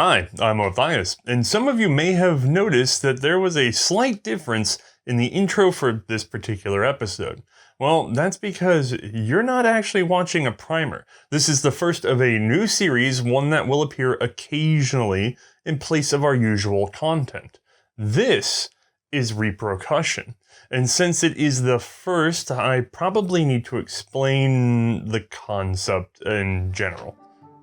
Hi, I'm Othais, and some of you may have noticed that there was a slight difference in the intro for this particular episode. Well, that's because you're not actually watching a primer. This is the first of a new series, one that will appear occasionally in place of our usual content. This is Reprocussion, and since it is the first, I probably need to explain the concept in general.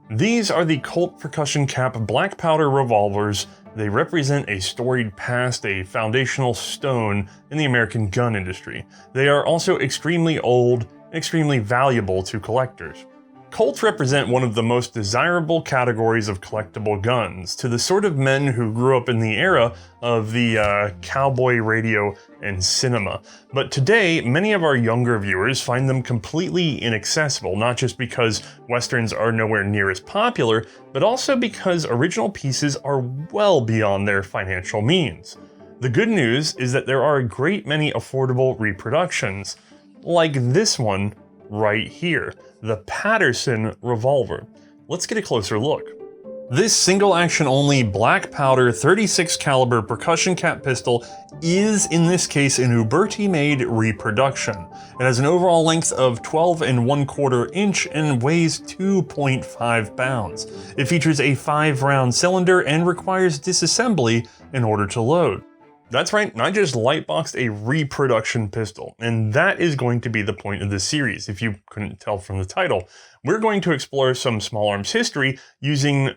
These are the Colt percussion cap black powder revolvers. They represent a storied past, a foundational stone in the American gun industry. They are also extremely old and extremely valuable to collectors. Colts represent one of the most desirable categories of collectible guns to the sort of men who grew up in the era of the cowboy radio and cinema. But today, many of our younger viewers find them completely inaccessible, not just because Westerns are nowhere near as popular, but also because original pieces are well beyond their financial means. The good news is that there are a great many affordable reproductions, like this one right here, the Patterson Revolver. Let's get a closer look. This single action only black powder 36 caliber percussion cap pistol is in this case an Uberti made reproduction. It has an overall length of 12 1/4 inch and weighs 2.5 pounds. It features a 5-round cylinder and requires disassembly in order to load. That's right, I just lightboxed a reproduction pistol, and that is going to be the point of this series, if you couldn't tell from the title. We're going to explore some small arms history using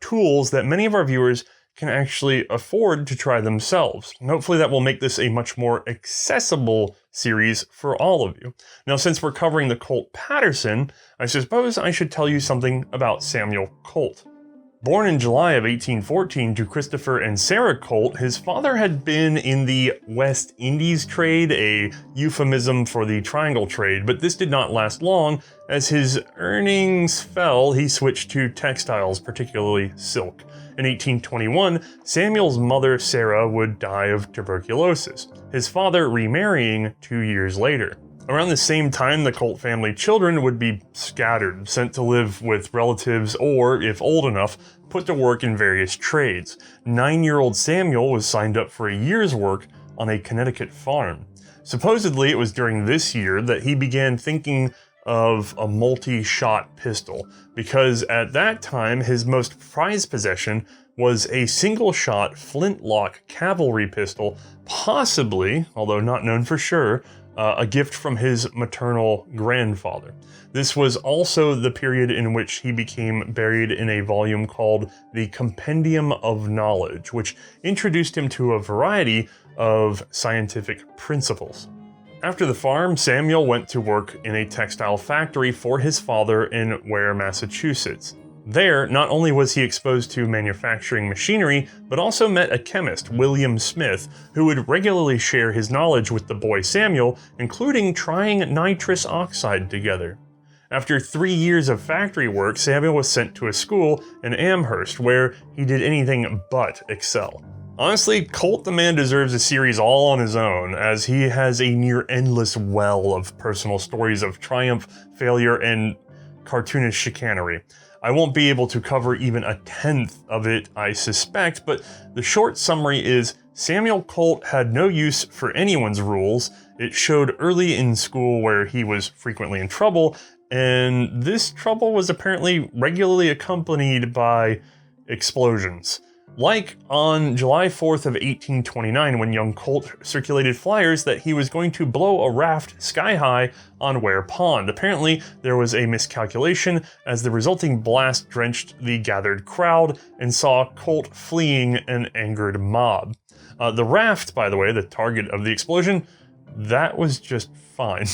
tools that many of our viewers can actually afford to try themselves. And hopefully that will make this a much more accessible series for all of you. Now, since we're covering the Colt Paterson, I suppose I should tell you something about Samuel Colt. Born in July of 1814 to Christopher and Sarah Colt, his father had been in the West Indies trade, a euphemism for the triangle trade, but this did not last long. As his earnings fell, he switched to textiles, particularly silk. In 1821, Samuel's mother, Sarah, would die of tuberculosis, his father remarrying 2 years later. Around the same time, the Colt family children would be scattered, sent to live with relatives, or, if old enough, put to work in various trades. 9-year-old Samuel was signed up for a year's work on a Connecticut farm. Supposedly, it was during this year that he began thinking of a multi-shot pistol, because at that time, his most prized possession was a single-shot flintlock cavalry pistol, possibly, although not known for sure, a gift from his maternal grandfather. This was also the period in which he became buried in a volume called the Compendium of Knowledge, which introduced him to a variety of scientific principles. After the farm, Samuel went to work in a textile factory for his father in Ware, Massachusetts. There, not only was he exposed to manufacturing machinery, but also met a chemist, William Smith, who would regularly share his knowledge with the boy Samuel, including trying nitrous oxide together. After 3 years of factory work, Samuel was sent to a school in Amherst, where he did anything but excel. Honestly, Colt the man deserves a series all on his own, as he has a near endless well of personal stories of triumph, failure, and cartoonish chicanery. I won't be able to cover even a tenth of it, I suspect, but the short summary is Samuel Colt had no use for anyone's rules. It showed early in school where he was frequently in trouble, and this trouble was apparently regularly accompanied by explosions. Like on July 4th of 1829, when young Colt circulated flyers that he was going to blow a raft sky high on Ware Pond. Apparently, there was a miscalculation as the resulting blast drenched the gathered crowd and saw Colt fleeing an angered mob. The raft, by the way, the target of the explosion, that was just fine.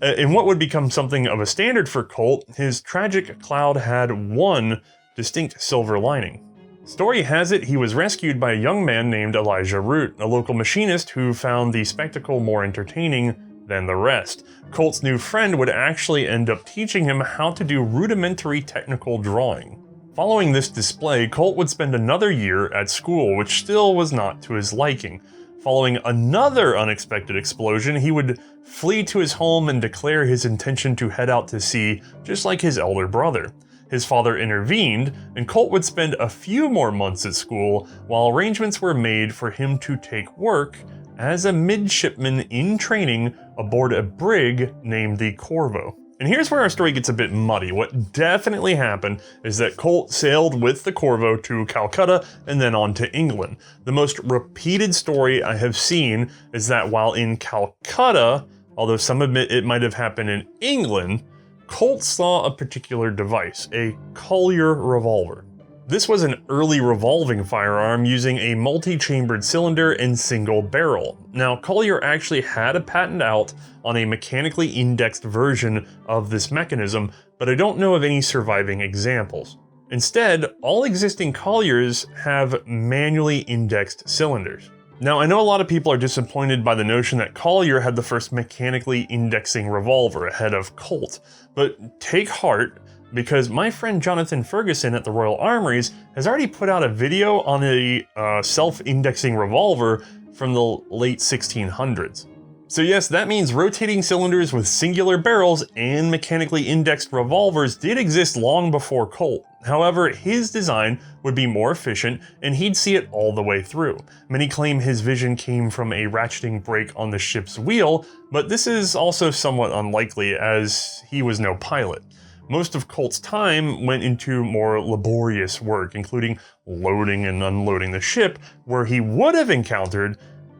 In what would become something of a standard for Colt, his tragic cloud had one distinct silver lining. Story has it he was rescued by a young man named Elijah Root, a local machinist who found the spectacle more entertaining than the rest. Colt's new friend would actually end up teaching him how to do rudimentary technical drawing. Following this display, Colt would spend another year at school, which still was not to his liking. Following another unexpected explosion, he would flee to his home and declare his intention to head out to sea, just like his elder brother. his father intervened, and Colt would spend a few more months at school while arrangements were made for him to take work as a midshipman in training aboard a brig named the Corvo. And here's where our story gets a bit muddy. What definitely happened is that Colt sailed with the Corvo to Calcutta and then on to England. The most repeated story I have seen is that while in Calcutta, although some admit it might have happened in England, Colt saw a particular device, a Collier revolver. This was an early revolving firearm using a multi-chambered cylinder and single barrel. Now, Collier actually had a patent out on a mechanically indexed version of this mechanism, but I don't know of any surviving examples. Instead, all existing Colliers have manually indexed cylinders. Now, I know a lot of people are disappointed by the notion that Collier had the first mechanically indexing revolver ahead of Colt, but take heart, because my friend Jonathan Ferguson at the Royal Armouries has already put out a video on a self-indexing revolver from the late 1600s. So yes, that means rotating cylinders with singular barrels and mechanically indexed revolvers did exist long before Colt. However, his design would be more efficient and he'd see it all the way through. Many claim his vision came from a ratcheting brake on the ship's wheel, but this is also somewhat unlikely as he was no pilot. Most of Colt's time went into more laborious work, including loading and unloading the ship, where he would have encountered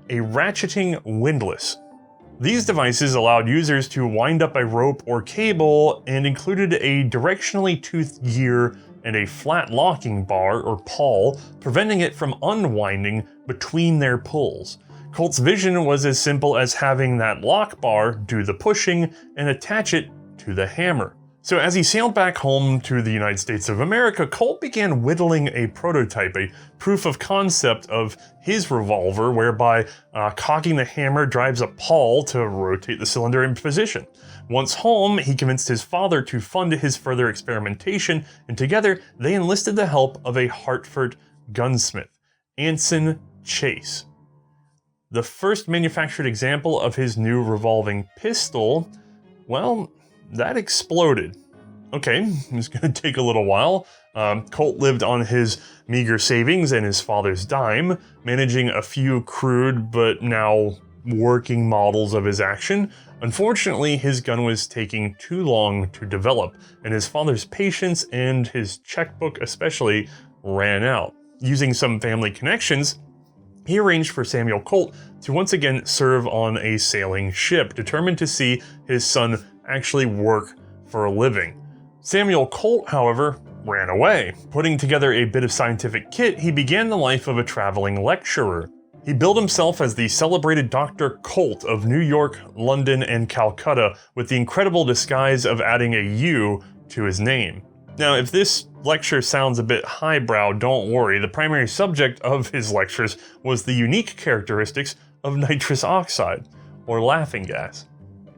a ratcheting windlass. These devices allowed users to wind up a rope or cable and included a directionally toothed gear and a flat locking bar or pawl, preventing it from unwinding between their pulls. Colt's vision was as simple as having that lock bar do the pushing and attach it to the hammer. So as he sailed back home to the United States of America, Colt began whittling a prototype, a proof of concept of his revolver, whereby cocking the hammer drives a pawl to rotate the cylinder in position. Once home, he convinced his father to fund his further experimentation, and together they enlisted the help of a Hartford gunsmith, Anson Chase. The first manufactured example of his new revolving pistol, well, that exploded. Okay, it's gonna take a little while. Colt lived on his meager savings and his father's dime, managing a few crude but now working models of his action. Unfortunately, his gun was taking too long to develop, and his father's patience and his checkbook especially ran out. Using some family connections, he arranged for Samuel Colt to once again serve on a sailing ship, determined to see his son actually work for a living. Samuel Colt, however, ran away. Putting together a bit of scientific kit, he began the life of a traveling lecturer. He billed himself as the celebrated Dr. Colt of New York, London, and Calcutta, with the incredible disguise of adding a U to his name. Now, if this lecture sounds a bit highbrow, don't worry. The primary subject of his lectures was the unique characteristics of nitrous oxide, or laughing gas.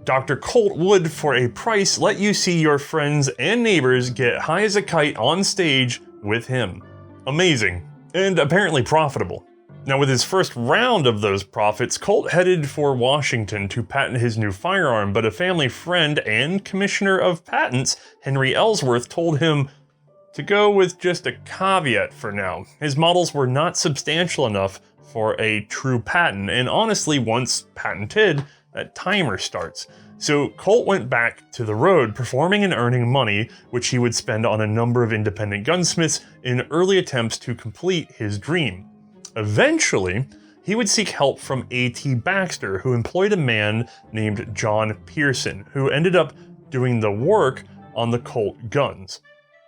Dr. Colt would, for a price, let you see your friends and neighbors get high as a kite on stage with him. Amazing, and apparently profitable. Now, with his first round of those profits, Colt headed for Washington to patent his new firearm, but a family friend and commissioner of patents, Henry Ellsworth, told him to go with just a caveat for now. His models were not substantial enough for a true patent, and honestly, once patented, that timer starts. So Colt went back to the road, performing and earning money, which he would spend on a number of independent gunsmiths in early attempts to complete his dream. Eventually, he would seek help from A.T. Baxter, who employed a man named John Pearson, who ended up doing the work on the Colt guns.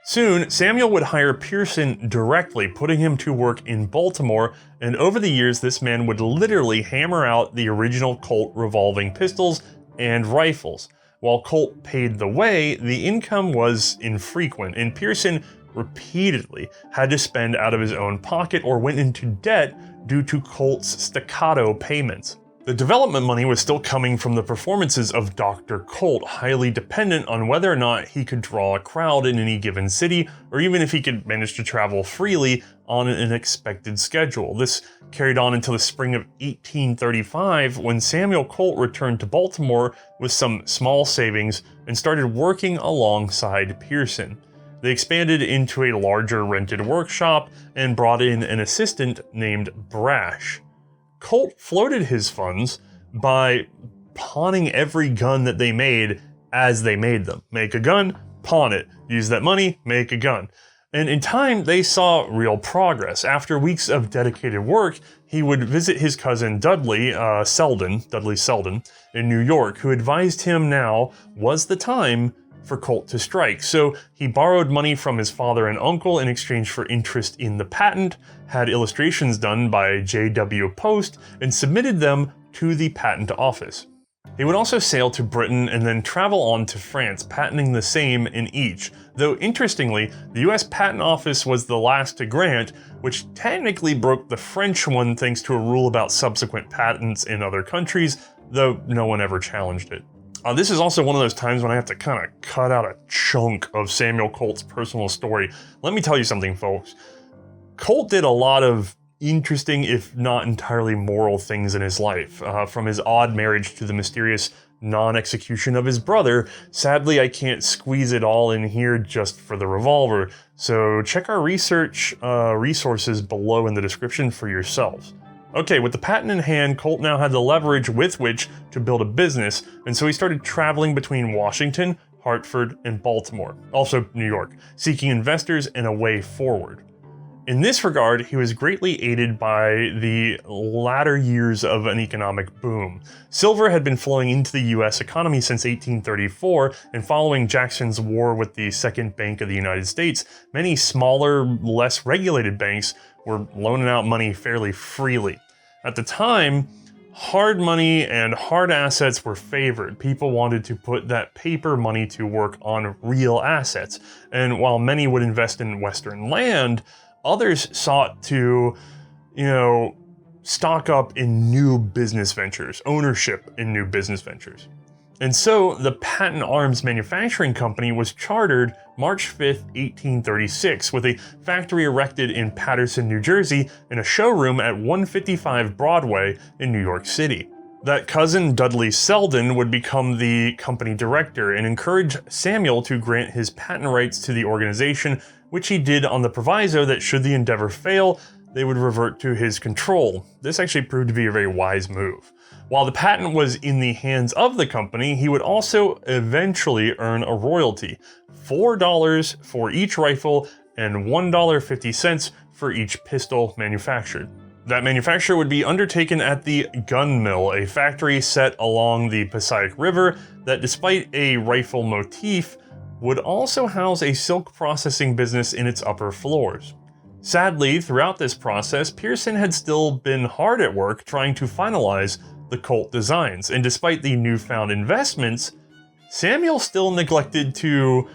Soon, Samuel would hire Pearson directly, putting him to work in Baltimore, and over the years this man would literally hammer out the original Colt revolving pistols and rifles. While Colt paid the way, the income was infrequent, and Pearson repeatedly had to spend out of his own pocket or went into debt due to Colt's staccato payments. The development money was still coming from the performances of Dr. Colt, highly dependent on whether or not he could draw a crowd in any given city, or even if he could manage to travel freely on an expected schedule. This carried on until the spring of 1835, when Samuel Colt returned to Baltimore with some small savings and started working alongside Pearson. They expanded into a larger rented workshop and brought in an assistant named Brash. Colt floated his funds by pawning every gun that they made as they made them. Make a gun, pawn it. Use that money, make a gun. And in time, they saw real progress. After weeks of dedicated work, he would visit his cousin Dudley Selden, in New York, who advised him now was the time for Colt to strike. So he borrowed money from his father and uncle in exchange for interest in the patent, had illustrations done by J.W. Post, and submitted them to the patent office. He would also sail to Britain and then travel on to France, patenting the same in each. Though interestingly, the US Patent Office was the last to grant, which technically broke the French one thanks to a rule about subsequent patents in other countries, though no one ever challenged it. This is also one of those times when I have to kind of cut out a chunk of Samuel Colt's personal story. Let me tell you something, folks. Colt did a lot of interesting, if not entirely moral things in his life, from his odd marriage to the mysterious non-execution of his brother. Sadly, I can't squeeze it all in here just for the revolver, so check our research resources below in the description for yourselves. Okay, with the patent in hand, Colt now had the leverage with which to build a business, and so he started traveling between Washington, Hartford, and Baltimore, also New York, seeking investors and a way forward. In this regard, he was greatly aided by the latter years of an economic boom. Silver had been flowing into the US economy since 1834, and following Jackson's war with the Second Bank of the United States, many smaller, less regulated banks were loaning out money fairly freely. At the time, hard money and hard assets were favored. People wanted to put that paper money to work on real assets, and while many would invest in Western land, others sought to, stock up in new business ventures, ownership in new business ventures. And so the Patent Arms Manufacturing Company was chartered March 5th, 1836, with a factory erected in Paterson, New Jersey, and a showroom at 155 Broadway in New York City. That cousin, Dudley Selden, would become the company director and encourage Samuel to grant his patent rights to the organization, which he did on the proviso that should the endeavor fail, they would revert to his control. This actually proved to be a very wise move. While the patent was in the hands of the company, he would also eventually earn a royalty, $4 for each rifle and $1.50 for each pistol manufactured. That manufacture would be undertaken at the Gun Mill, a factory set along the Passaic River that, despite a rifle motif, would also house a silk processing business in its upper floors. Sadly, throughout this process, Pearson had still been hard at work trying to finalize the Colt designs, and despite the newfound investments, Samuel still neglected to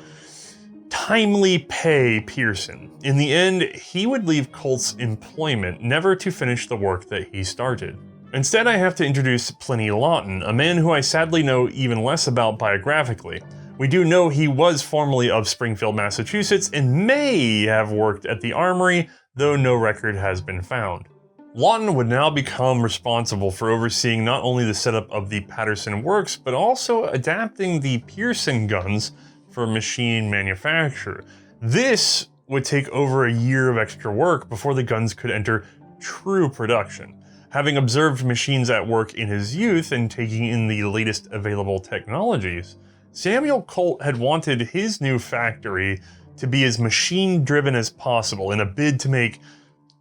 timely pay Pearson. In the end, he would leave Colt's employment, never to finish the work that he started. Instead, I have to introduce Pliny Lawton, a man who I sadly know even less about biographically. We do know he was formerly of Springfield, Massachusetts, and may have worked at the Armoury, though no record has been found. Lawton would now become responsible for overseeing not only the setup of the Patterson works, but also adapting the Pearson guns for machine manufacture. This would take over a year of extra work before the guns could enter true production. Having observed machines at work in his youth and taking in the latest available technologies, Samuel Colt had wanted his new factory to be as machine-driven as possible in a bid to make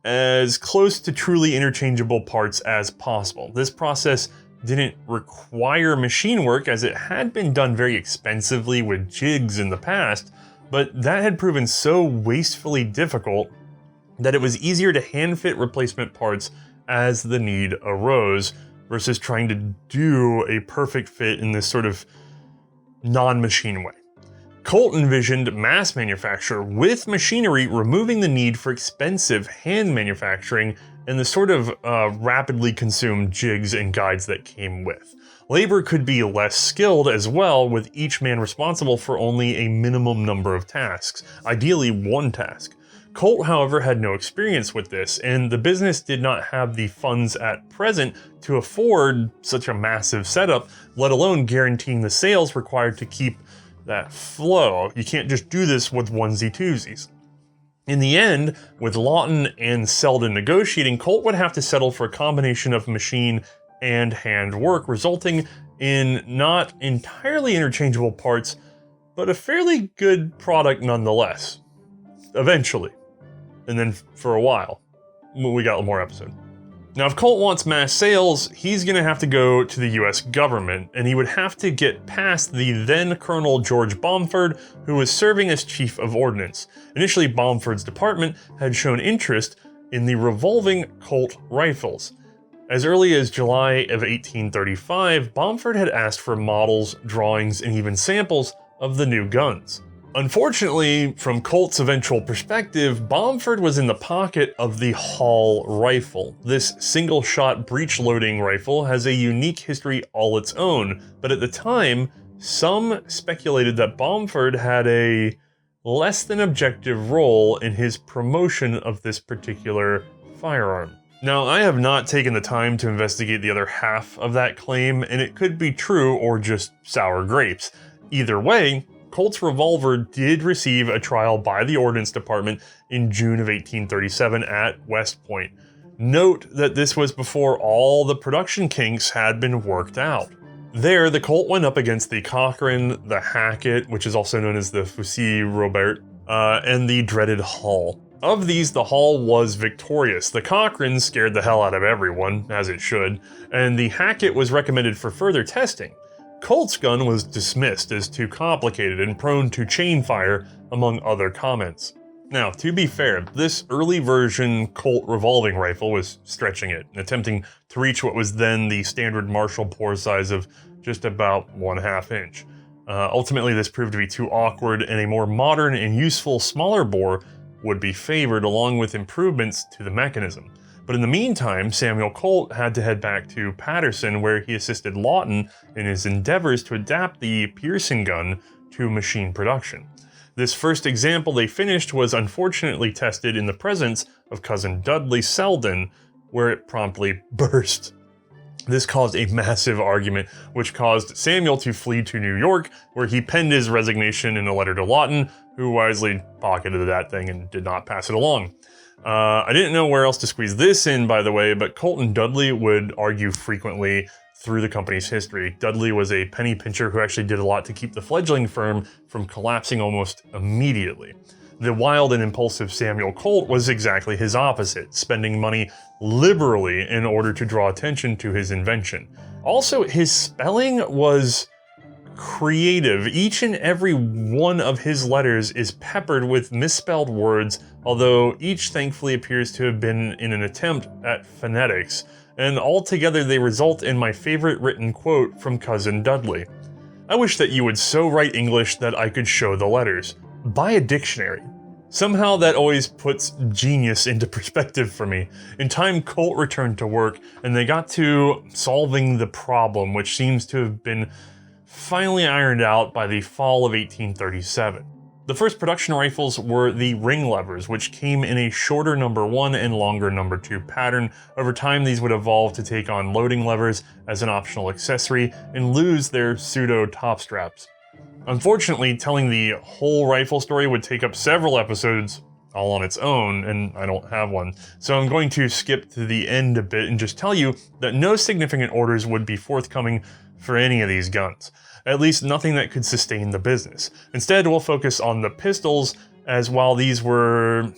as close to truly interchangeable parts as possible. This process didn't require machine work, as it had been done very expensively with jigs in the past, but that had proven so wastefully difficult that it was easier to hand-fit replacement parts as the need arose, versus trying to do a perfect fit in this sort of non-machine way. Colt envisioned mass manufacture with machinery, removing the need for expensive hand manufacturing and the sort of rapidly consumed jigs and guides that came with. Labor could be less skilled as well, with each man responsible for only a minimum number of tasks, ideally one task. Colt, however, had no experience with this, and the business did not have the funds at present to afford such a massive setup, let alone guaranteeing the sales required to keep that flow. You can't just do this with onesie-twosies. In the end, with Lawton and Selden negotiating, Colt would have to settle for a combination of machine and hand work, resulting in not entirely interchangeable parts, but a fairly good product nonetheless. Eventually. And then for a while. We got one more episode. Now, if Colt wants mass sales, he's going to have to go to the US government, and he would have to get past the then Colonel George Bomford, who was serving as Chief of Ordnance. Initially, Bomford's department had shown interest in the revolving Colt rifles. As early as July of 1835, Bomford had asked for models, drawings, and even samples of the new guns. Unfortunately, from Colt's eventual perspective, Bomford was in the pocket of the Hall rifle. This single-shot breech-loading rifle has a unique history all its own, but at the time, some speculated that Bomford had a less than objective role in his promotion of this particular firearm. Now, I have not taken the time to investigate the other half of that claim, and it could be true or just sour grapes. Either way, Colt's revolver did receive a trial by the Ordnance Department in June of 1837 at West Point. Note that this was before all the production kinks had been worked out. There, the Colt went up against the Cochrane, the Hackett, which is also known as the Fusil Robert, and the dreaded Hall. Of these, the Hall was victorious. The Cochrane scared the hell out of everyone, as it should, and the Hackett was recommended for further testing. Colt's gun was dismissed as too complicated and prone to chain fire, among other comments. Now, to be fair, this early version Colt revolving rifle was stretching it, attempting to reach what was then the standard Marshall bore size of just about 1/2 inch. Ultimately, this proved to be too awkward, and a more modern and useful smaller bore would be favored, along with improvements to the mechanism. But in the meantime, Samuel Colt had to head back to Paterson, where he assisted Lawton in his endeavors to adapt the Pearson gun to machine production. This first example they finished was unfortunately tested in the presence of cousin Dudley Selden, where it promptly burst. This caused a massive argument, which caused Samuel to flee to New York, where he penned his resignation in a letter to Lawton, who wisely pocketed that thing and did not pass it along. I didn't know where else to squeeze this in, by the way, but Colt and Dudley would argue frequently through the company's history. Dudley was a penny pincher who actually did a lot to keep the fledgling firm from collapsing almost immediately. The wild and impulsive Samuel Colt was exactly his opposite, spending money liberally in order to draw attention to his invention. Also, his spelling was creative. Each and every one of his letters is peppered with misspelled words, although each thankfully appears to have been in an attempt at phonetics, and altogether they result in my favorite written quote from cousin Dudley. "I wish that you would so write English that I could show the letters. Buy a dictionary." Somehow that always puts genius into perspective for me. In time, Colt returned to work, and they got to solving the problem, which seems to have been finally ironed out by the fall of 1837. The first production rifles were the ring levers, which came in a shorter number 1 and longer number 2 pattern. Over time, these would evolve to take on loading levers as an optional accessory and lose their pseudo top straps. Unfortunately, telling the whole rifle story would take up several episodes all on its own, and I don't have one. So I'm going to skip to the end a bit and just tell you that no significant orders would be forthcoming for any of these guns. At least nothing that could sustain the business. Instead, we'll focus on the pistols, as while these were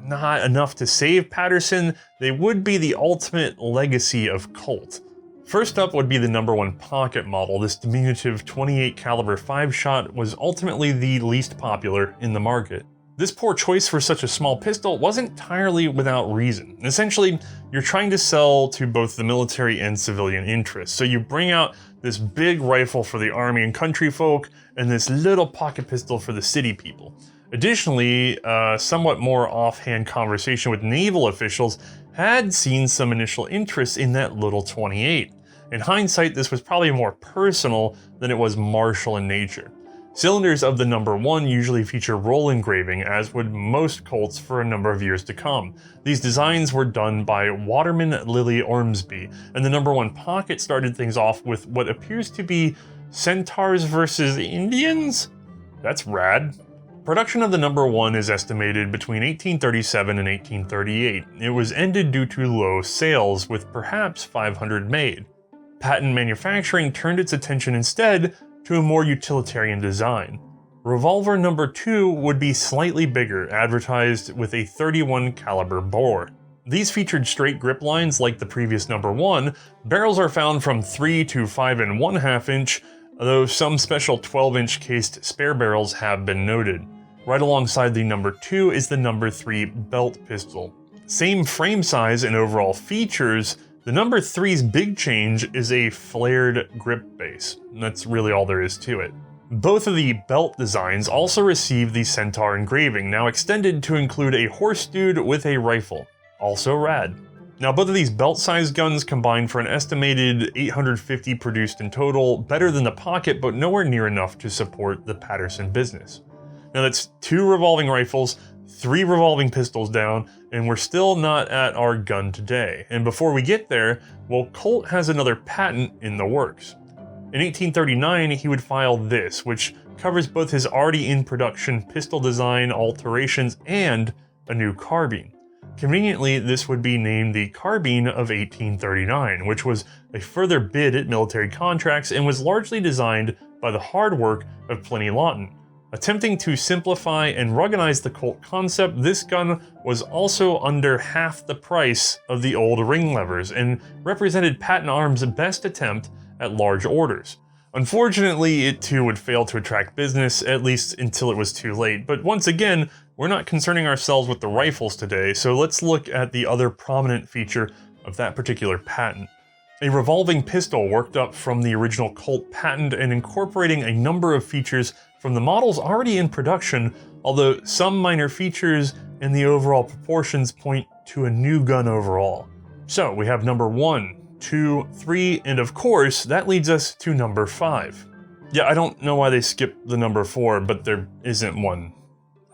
not enough to save Patterson, they would be the ultimate legacy of Colt. First up would be the number 1 pocket model. This diminutive 28 caliber 5-shot was ultimately the least popular in the market. This poor choice for such a small pistol wasn't entirely without reason. Essentially, you're trying to sell to both the military and civilian interests, so you bring out this big rifle for the army and country folk, and this little pocket pistol for the city people. Additionally, a somewhat more offhand conversation with naval officials had seen some initial interest in that little 28. In hindsight, this was probably more personal than it was martial in nature. Cylinders of the number 1 usually feature roll engraving, as would most Colts for a number of years to come. These designs were done by Waterman Lilly Ormsby, and the number 1 pocket started things off with what appears to be centaurs versus Indians? That's rad. Production of the number 1 is estimated between 1837 and 1838. It was ended due to low sales, with perhaps 500 made. Patent manufacturing turned its attention instead to a more utilitarian design. Revolver number 2 would be slightly bigger, advertised with a 31 caliber bore. These featured straight grip lines like the previous number 1. Barrels are found from 3 to 5 1/2 inch, though some special 12-inch cased spare barrels have been noted. Right alongside the number 2 is the number 3 belt pistol. Same frame size and overall features, the number 3's big change is a flared grip base. That's really all there is to it. Both of the belt designs also received the Centaur engraving, now extended to include a horse dude with a rifle. Also rad. Now both of these belt-sized guns combined for an estimated 850 produced in total, better than the pocket but nowhere near enough to support the Patterson business. Now that's 2 revolving rifles, 3 revolving pistols down, and we're still not at our gun today. And before we get there, well, Colt has another patent in the works. In 1839, he would file this, which covers both his already in production pistol design alterations and a new carbine. Conveniently, this would be named the Carbine of 1839, which was a further bid at military contracts and was largely designed by the hard work of Pliny Lawton. Attempting to simplify and ruggedize the Colt concept, this gun was also under half the price of the old ring levers and represented Patton Arms' best attempt at large orders. Unfortunately, it too would fail to attract business, at least until it was too late. But once again, we're not concerning ourselves with the rifles today, so let's look at the other prominent feature of that particular patent. A revolving pistol worked up from the original Colt patent and incorporating a number of features from the models already in production, although some minor features and the overall proportions point to a new gun overall. So we have number 1, 2, 3, and of course, that leads us to number 5. Yeah, I don't know why they skipped the number 4, but there isn't one.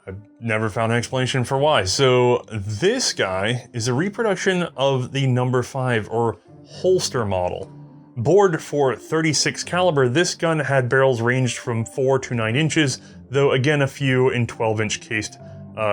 I've never found an explanation for why. So this guy is a reproduction of the number 5 or holster model. Bored for 36 caliber, this gun had barrels ranged from 4 to 9 inches, though again a few in 12-inch cased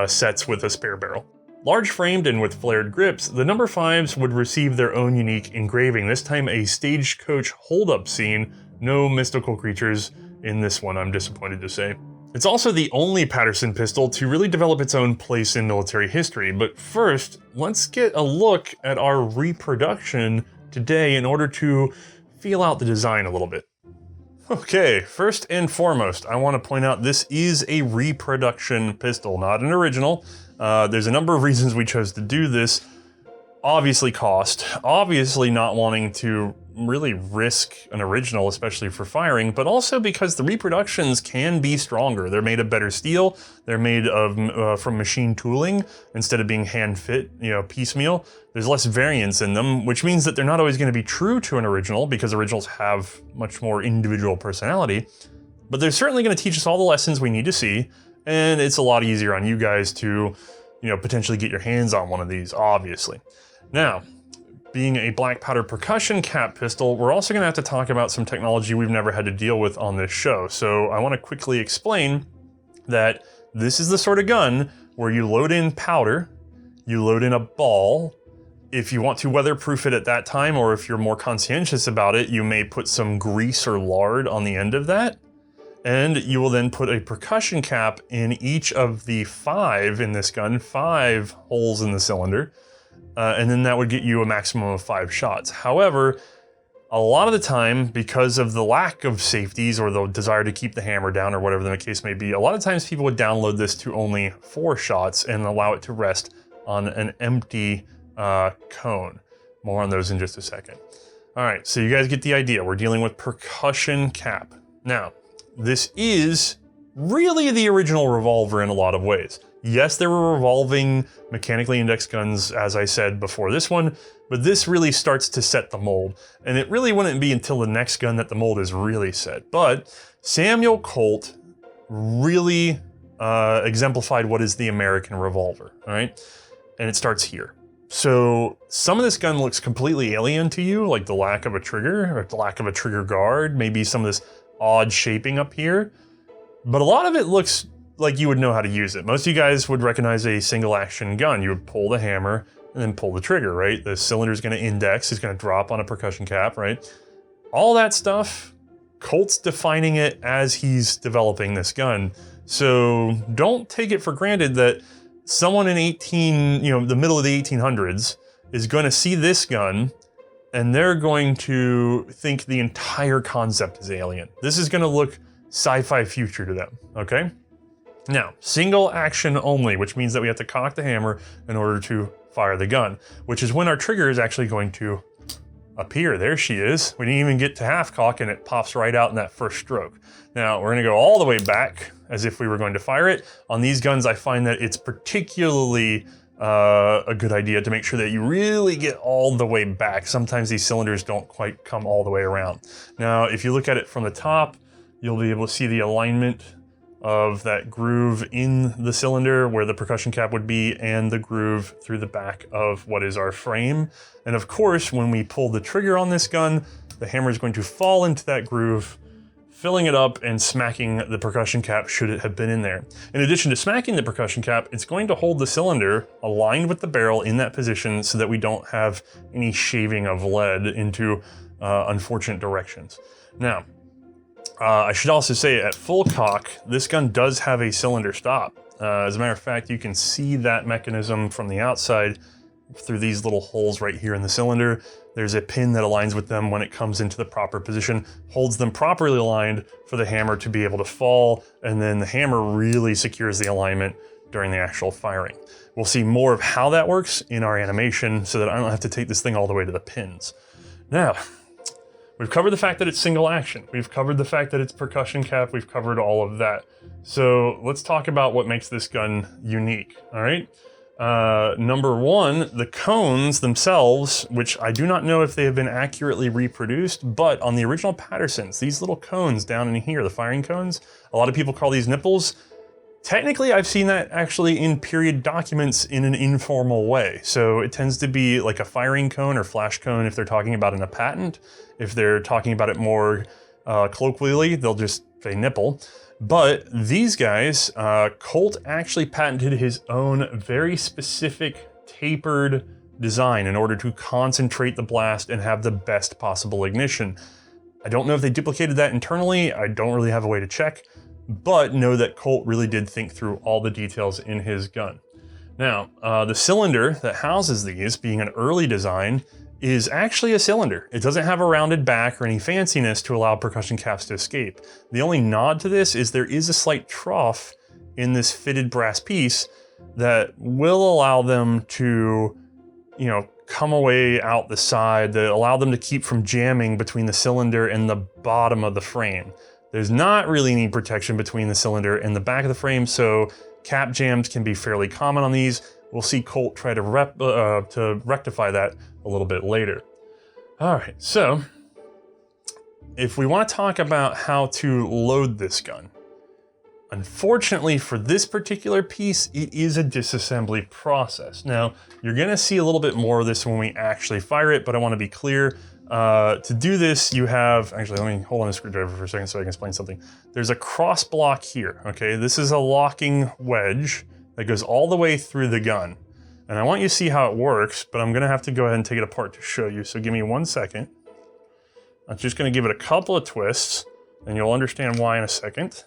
sets with a spare barrel. Large framed and with flared grips, the number 5s would receive their own unique engraving, this time a stagecoach hold-up scene. No mystical creatures in this one, I'm disappointed to say. It's also the only Patterson pistol to really develop its own place in military history, but first, let's get a look at our reproduction today in order to feel out the design a little bit. Okay, first and foremost, I want to point out this is a reproduction pistol, not an original. There's a number of reasons we chose to do this. Obviously cost, obviously not wanting to really risk an original, especially for firing, but also because the reproductions can be stronger. They're made of better steel, they're made of from machine tooling instead of being hand fit, piecemeal. There's less variance in them, which means that they're not always going to be true to an original because originals have much more individual personality, but they're certainly going to teach us all the lessons we need to see, and it's a lot easier on you guys to, potentially get your hands on one of these, obviously. Now, being a black powder percussion cap pistol, we're also going to have to talk about some technology we've never had to deal with on this show. So I want to quickly explain that this is the sort of gun where you load in powder, you load in a ball. If you want to weatherproof it at that time, or if you're more conscientious about it, you may put some grease or lard on the end of that. And you will then put a percussion cap in each of the 5 in this gun, 5 holes in the cylinder. And then that would get you a maximum of 5 shots. However, a lot of the time, because of the lack of safeties or the desire to keep the hammer down or whatever the case may be, a lot of times people would download this to only 4 shots and allow it to rest on an empty cone. More on those in just a second. All right, so you guys get the idea. We're dealing with percussion cap. Now, this is really the original revolver in a lot of ways. Yes, there were revolving mechanically indexed guns, as I said before this one, but this really starts to set the mold. And it really wouldn't be until the next gun that the mold is really set. But Samuel Colt really exemplified what is the American revolver, all right? And it starts here. So some of this gun looks completely alien to you, like the lack of a trigger or the lack of a trigger guard, maybe some of this odd shaping up here. but a lot of it looks like you would know how to use it. Most of you guys would recognize a single action gun. You would pull the hammer and then pull the trigger, right? The cylinder is going to index, it's going to drop on a percussion cap, right? All that stuff, Colt's defining it as he's developing this gun. So don't take it for granted that someone in the middle of the 1800s is going to see this gun and they're going to think the entire concept is alien. This is going to look sci-fi future to them, okay? Now, single action only, which means that we have to cock the hammer in order to fire the gun, which is when our trigger is actually going to appear. There she is. We didn't even get to half cock and it pops right out in that first stroke. Now, we're gonna go all the way back as if we were going to fire it. On these guns, I find that it's particularly a good idea to make sure that you really get all the way back. Sometimes these cylinders don't quite come all the way around. Now, if you look at it from the top, you'll be able to see the alignment of that groove in the cylinder where the percussion cap would be and the groove through the back of what is our frame. And of course, when we pull the trigger on this gun, the hammer is going to fall into that groove, filling it up and smacking the percussion cap should it have been in there. In addition to smacking the percussion cap, it's going to hold the cylinder aligned with the barrel in that position so that we don't have any shaving of lead into unfortunate directions. Now, I should also say at full cock, this gun does have a cylinder stop. As a matter of fact, you can see that mechanism from the outside through these little holes right here in the cylinder. There's a pin that aligns with them when it comes into the proper position, holds them properly aligned for the hammer to be able to fall, and then the hammer really secures the alignment during the actual firing. We'll see more of how that works in our animation so that I don't have to take this thing all the way to the pins. Now, we've covered the fact that it's single action. We've covered the fact that it's percussion cap. We've covered all of that. So let's talk about what makes this gun unique, all right? Number one, the cones themselves, which I do not know if they have been accurately reproduced, but on the original Pattersons, these little cones down in here, the firing cones, a lot of people call these nipples. Technically, I've seen that actually in period documents in an informal way. So it tends to be like a firing cone or flash cone if they're talking about in a patent. If they're talking about it more colloquially, they'll just say nipple. But these guys, Colt actually patented his own very specific tapered design in order to concentrate the blast and have the best possible ignition. I don't know if they duplicated that internally. I don't really have a way to check, but know that Colt really did think through all the details in his gun. Now, the cylinder that houses these, being an early design, is actually a cylinder. It doesn't have a rounded back or any fanciness to allow percussion caps to escape. The only nod to this is there is a slight trough in this fitted brass piece that will allow them to, come away out the side, that allow them to keep from jamming between the cylinder and the bottom of the frame. There's not really any protection between the cylinder and the back of the frame, so cap jams can be fairly common on these. We'll see Colt try to rectify that a little bit later. All right, so if we want to talk about how to load this gun, unfortunately for this particular piece, it is a disassembly process. Now, you're gonna see a little bit more of this when we actually fire it, but I want to be clear. To do this, you have, actually, let me hold on a screwdriver for a second so I can explain something. There's a cross block here, okay? This is a locking wedge that goes all the way through the gun. And I want you to see how it works, but I'm gonna have to go ahead and take it apart to show you. So give me 1 second. I'm just gonna give it a couple of twists and you'll understand why in a second.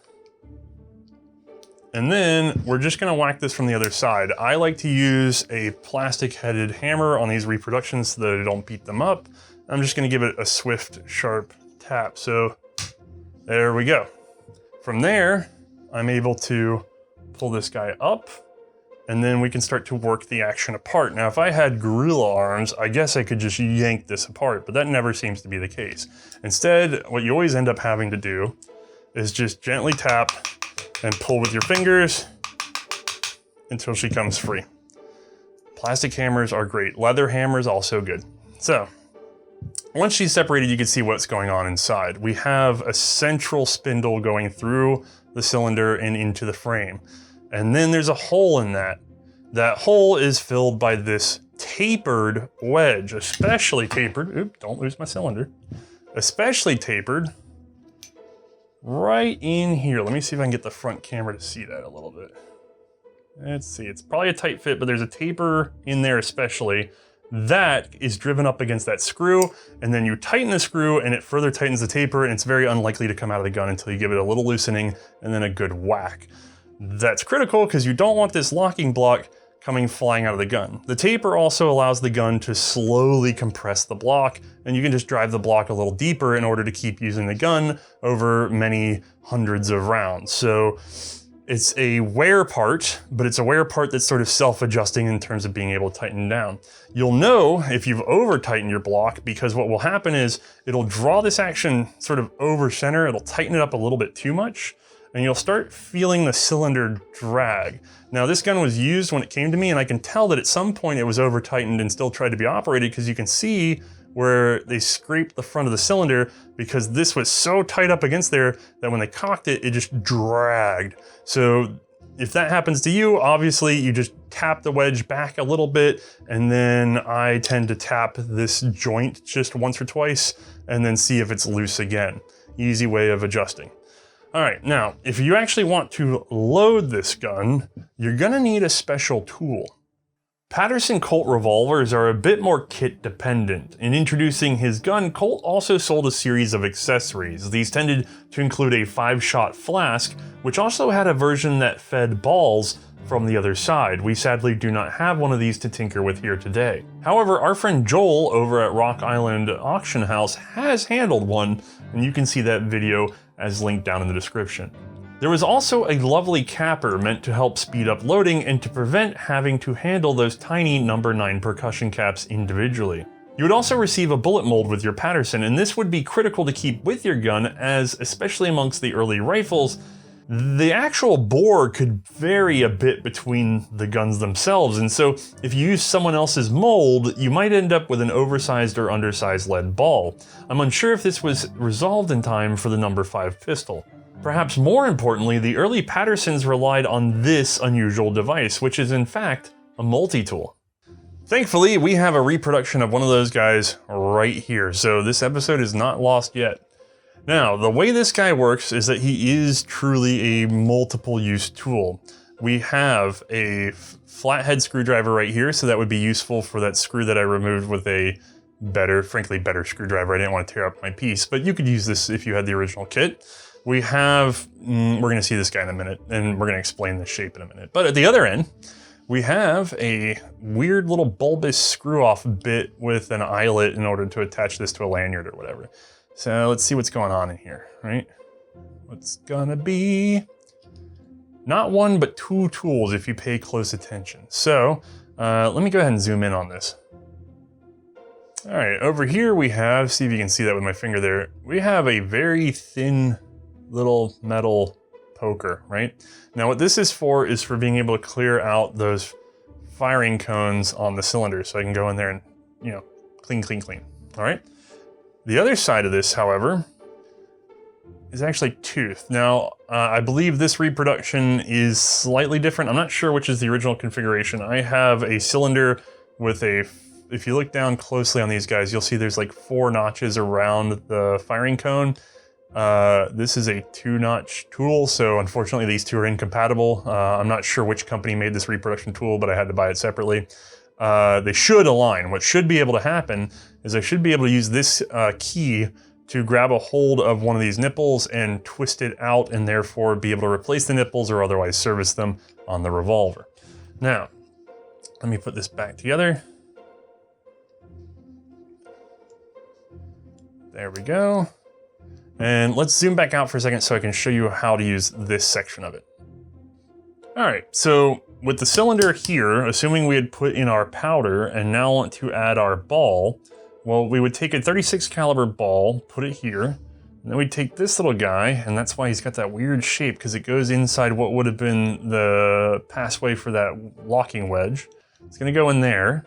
And then we're just gonna whack this from the other side. I like to use a plastic headed hammer on these reproductions so that I don't beat them up. I'm just gonna give it a swift, sharp tap. So there we go. From there, I'm able to pull this guy up, and then we can start to work the action apart. Now, if I had gorilla arms, I guess I could just yank this apart, but that never seems to be the case. Instead, what you always end up having to do is just gently tap and pull with your fingers until she comes free. Plastic hammers are great. Leather hammers also good. So, once she's separated, you can see what's going on inside. We have a central spindle going through the cylinder and into the frame. And then there's a hole in that. That hole is filled by this tapered wedge, especially tapered. Oops, don't lose my cylinder. Especially tapered right in here. Let me see if I can get the front camera to see that a little bit. Let's see, it's probably a tight fit, but there's a taper in there especially. That is driven up against that screw, and then you tighten the screw and it further tightens the taper, and it's very unlikely to come out of the gun until you give it a little loosening and then a good whack. That's critical because you don't want this locking block coming flying out of the gun. The taper also allows the gun to slowly compress the block, and you can just drive the block a little deeper in order to keep using the gun over many hundreds of rounds. So it's a wear part, but it's a wear part that's sort of self-adjusting in terms of being able to tighten down. You'll know if you've over-tightened your block, because what will happen is it'll draw this action sort of over center, it'll tighten it up a little bit too much, and you'll start feeling the cylinder drag. Now this gun was used when it came to me, and I can tell that at some point it was over-tightened and still tried to be operated, because you can see where they scraped the front of the cylinder, because this was so tight up against there that when they cocked it, it just dragged. So if that happens to you, obviously you just tap the wedge back a little bit, and then I tend to tap this joint just once or twice and then see if it's loose again. Easy way of adjusting. All right, now, if you actually want to load this gun, you're gonna need a special tool. Patterson Colt revolvers are a bit more kit dependent. In introducing his gun, Colt also sold a series of accessories. These tended to include a 5-shot flask, which also had a version that fed balls from the other side. We sadly do not have one of these to tinker with here today. However, our friend Joel over at Rock Island Auction House has handled one, and you can see that video as linked down in the description. There was also a lovely capper meant to help speed up loading and to prevent having to handle those tiny No. 9 percussion caps individually. You would also receive a bullet mold with your Patterson, and this would be critical to keep with your gun, as especially amongst the early rifles, the actual bore could vary a bit between the guns themselves, and so if you use someone else's mold, you might end up with an oversized or undersized lead ball. I'm unsure if this was resolved in time for the No. 5 pistol. Perhaps more importantly, the early Pattersons relied on this unusual device, which is in fact a multi-tool. Thankfully, we have a reproduction of one of those guys right here, so this episode is not lost yet. Now, the way this guy works is that he is truly a multiple use tool. We have a flathead screwdriver right here, so that would be useful for that screw that I removed with a frankly better screwdriver. I didn't want to tear up my piece, but you could use this if you had the original kit. We have, we're gonna see this guy in a minute, and we're gonna explain the shape in a minute. But at the other end, we have a weird little bulbous screw-off bit with an eyelet in order to attach this to a lanyard or whatever. So let's see what's going on in here, right? What's gonna be not one, but 2 tools if you pay close attention. So let me go ahead and zoom in on this. All right, over here we have, see if you can see that with my finger there, we have a very thin little metal poker, right? Now what this is for being able to clear out those firing cones on the cylinder, so I can go in there and, you know, clean, clean, clean, all right? The other side of this, however, is actually toothed. Now, I believe this reproduction is slightly different. I'm not sure which is the original configuration. I have a cylinder with if you look down closely on these guys, you'll see there's like 4 notches around the firing cone. This is a 2-notch tool, so unfortunately these two are incompatible. I'm not sure which company made this reproduction tool, but I had to buy it separately. They should align. What should be able to happen is I should be able to use this key to grab a hold of one of these nipples and twist it out, and therefore be able to replace the nipples or otherwise service them on the revolver. Now, let me put this back together. There we go. And let's zoom back out for a second so I can show you how to use this section of it. All right, so with the cylinder here, assuming we had put in our powder and now want to add our ball, well, we would take a 36 caliber ball, put it here, and then we'd take this little guy, and that's why he's got that weird shape, because it goes inside what would have been the passway for that locking wedge. It's gonna go in there.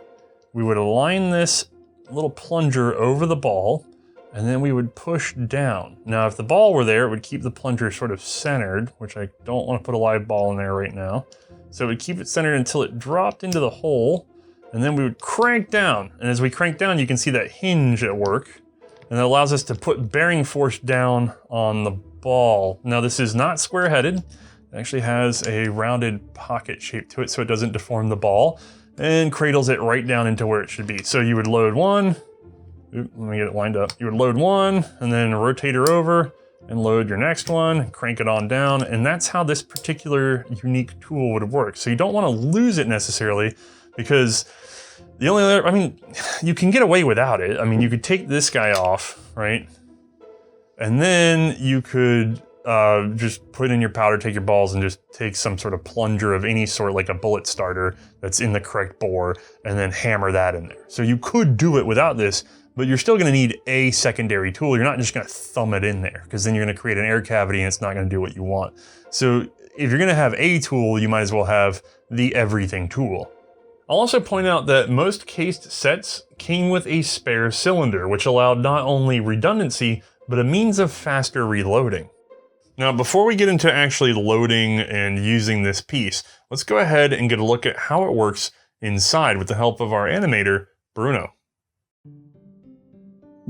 We would align this little plunger over the ball, and then we would push down. Now, if the ball were there, it would keep the plunger sort of centered, which I don't want to put a live ball in there right now. So it would keep it centered until it dropped into the hole, and then we would crank down. And as we crank down, you can see that hinge at work. And and it allows us to put bearing force down on the ball. Now this is not square-headed. It actually has a rounded pocket shape to it so it doesn't deform the ball, and cradles it right down into where it should be. So you would load one, let me get it lined up. You would load one and then rotate her over and load your next one, crank it on down, and that's how this particular unique tool would work. So you don't want to lose it necessarily, because the only other, I mean, you can get away without it. I mean, you could take this guy off, right? And then you could just put in your powder, take your balls, and just take some sort of plunger of any sort, like a bullet starter that's in the correct bore, and then hammer that in there. So you could do it without this, but you're still gonna need a secondary tool. You're not just gonna thumb it in there, because then you're gonna create an air cavity and it's not gonna do what you want. So if you're gonna have a tool, you might as well have the everything tool. I'll also point out that most cased sets came with a spare cylinder, which allowed not only redundancy, but a means of faster reloading. Now, before we get into actually loading and using this piece, let's go ahead and get a look at how it works inside with the help of our animator, Bruno.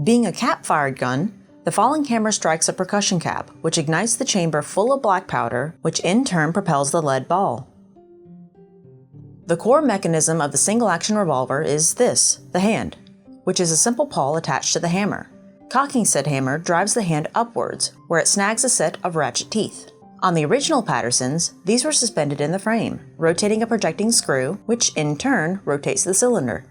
Being a cap-fired gun, the falling hammer strikes a percussion cap, which ignites the chamber full of black powder, which in turn propels the lead ball. The core mechanism of the single-action revolver is this, the hand, which is a simple pawl attached to the hammer. Cocking said hammer drives the hand upwards, where it snags a set of ratchet teeth. On the original Pattersons, these were suspended in the frame, rotating a projecting screw, which in turn rotates the cylinder.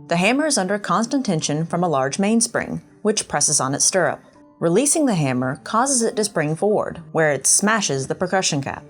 The hammer is under constant tension from a large mainspring, which presses on its stirrup. Releasing the hammer causes it to spring forward, where it smashes the percussion cap.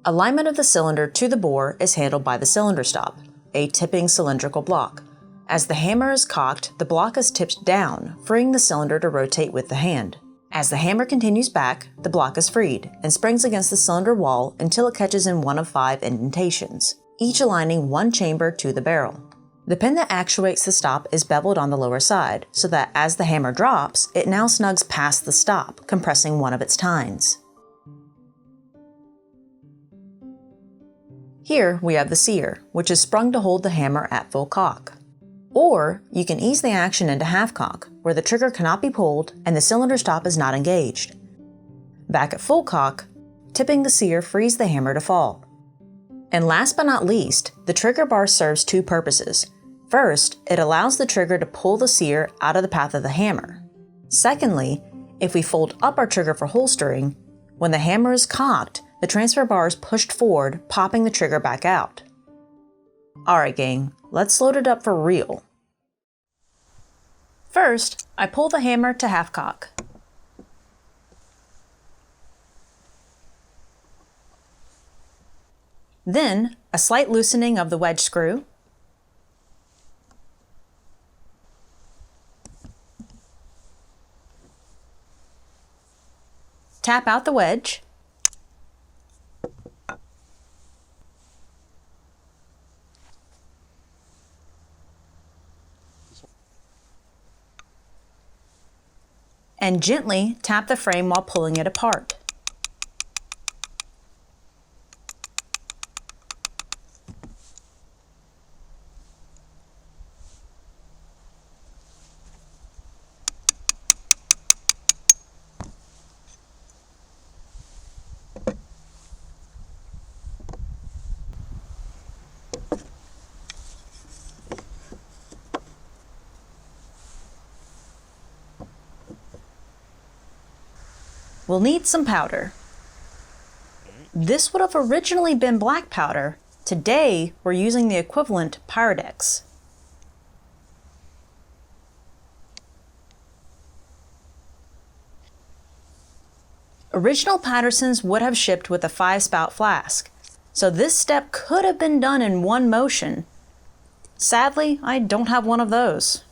Alignment of the cylinder to the bore is handled by the cylinder stop, a tipping cylindrical block. As the hammer is cocked, the block is tipped down, freeing the cylinder to rotate with the hand. As the hammer continues back, the block is freed and springs against the cylinder wall until it catches in one of 5 indentations, each aligning one chamber to the barrel. The pin that actuates the stop is beveled on the lower side, so that as the hammer drops, it now snugs past the stop, compressing one of its tines. Here we have the sear, which is sprung to hold the hammer at full cock. Or you can ease the action into half cock, where the trigger cannot be pulled and the cylinder stop is not engaged. Back at full cock, tipping the sear frees the hammer to fall. And last but not least, the trigger bar serves 2 purposes. First, it allows the trigger to pull the sear out of the path of the hammer. Secondly, if we fold up our trigger for holstering, when the hammer is cocked, the transfer bar is pushed forward, popping the trigger back out. Alright gang, let's load it up for real. First, I pull the hammer to half cock. Then, a slight loosening of the wedge screw. Tap out the wedge. And gently tap the frame while pulling it apart. We'll need some powder. This would have originally been black powder. Today, we're using the equivalent Pyrodex. Original Pattersons would have shipped with a 5-spout flask, so this step could have been done in one motion. Sadly, I don't have one of those.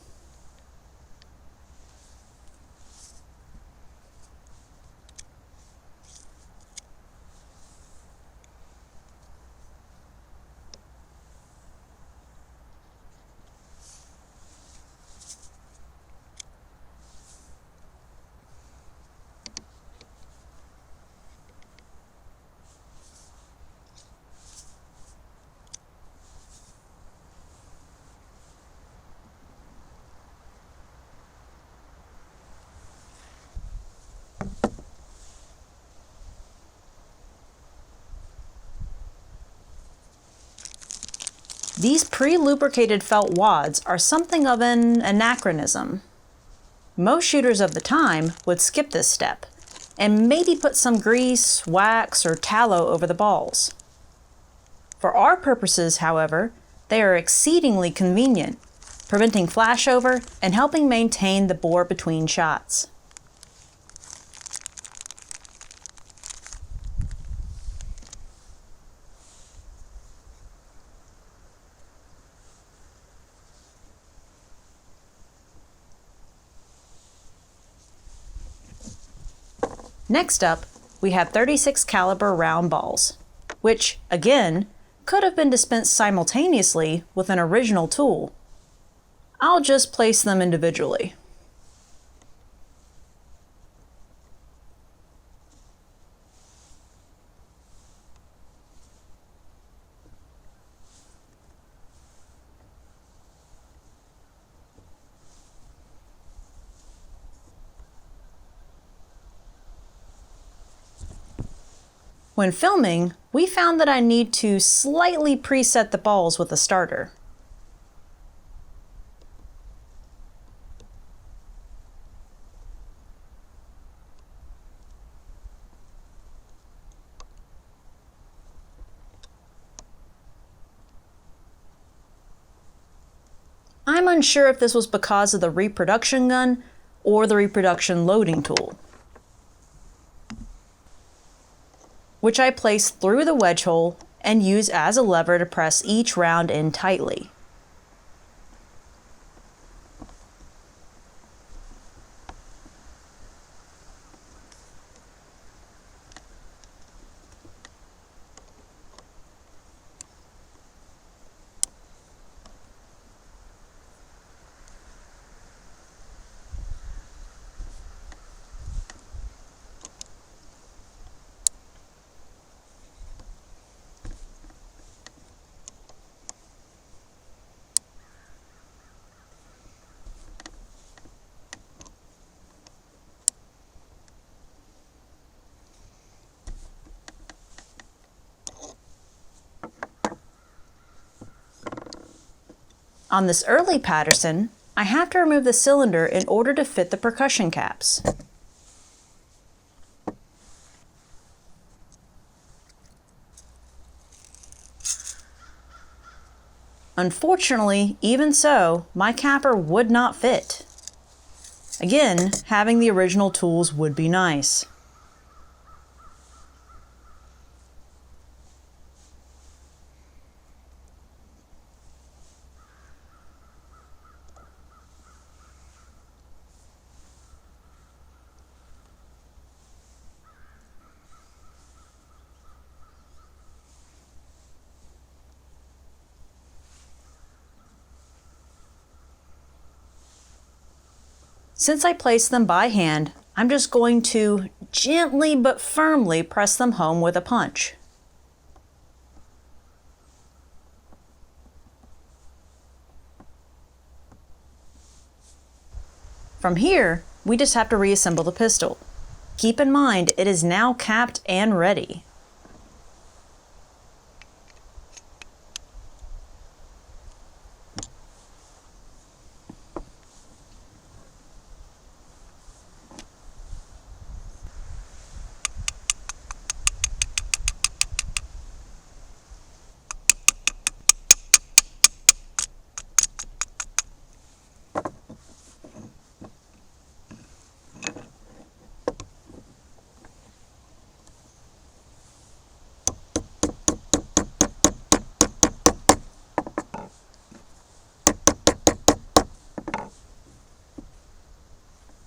These pre-lubricated felt wads are something of an anachronism. Most shooters of the time would skip this step and maybe put some grease, wax, or tallow over the balls. For our purposes, however, they are exceedingly convenient, preventing flashover and helping maintain the bore between shots. Next up, we have 36 caliber round balls, which, again, could have been dispensed simultaneously with an original tool. I'll just place them individually. When filming, we found that I need to slightly preset the balls with a starter. I'm unsure if this was because of the reproduction gun or the reproduction loading tool, which I place through the wedge hole and use as a lever to press each round in tightly. On this early Patterson, I have to remove the cylinder in order to fit the percussion caps. Unfortunately, even so, my capper would not fit. Again, having the original tools would be nice. Since I placed them by hand, I'm just going to gently but firmly press them home with a punch. From here, we just have to reassemble the pistol. Keep in mind, it is now capped and ready.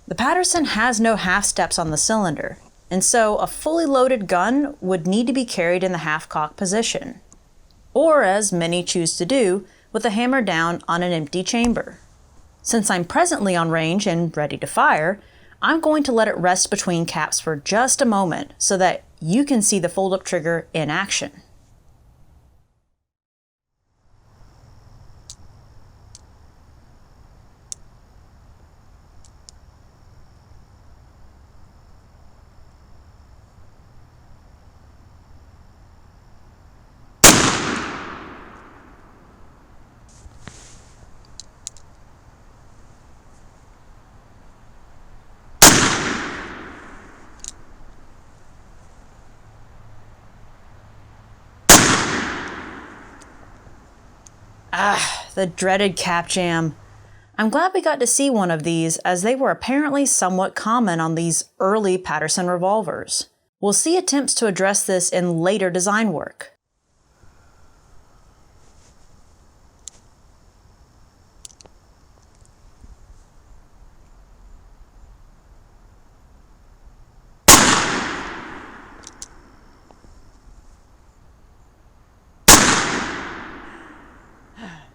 The Patterson has no half steps on the cylinder, and so a fully loaded gun would need to be carried in the half-cock position, or as many choose to do, with the hammer down on an empty chamber. Since I'm presently on range and ready to fire, I'm going to let it rest between caps for just a moment so that you can see the fold-up trigger in action. The dreaded cap jam. I'm glad we got to see one of these, as they were apparently somewhat common on these early Patterson revolvers. We'll see attempts to address this in later design work.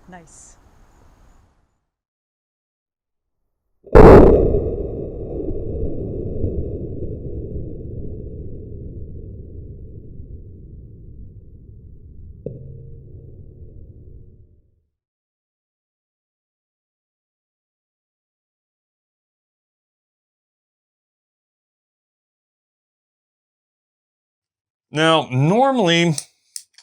Nice. Now, normally,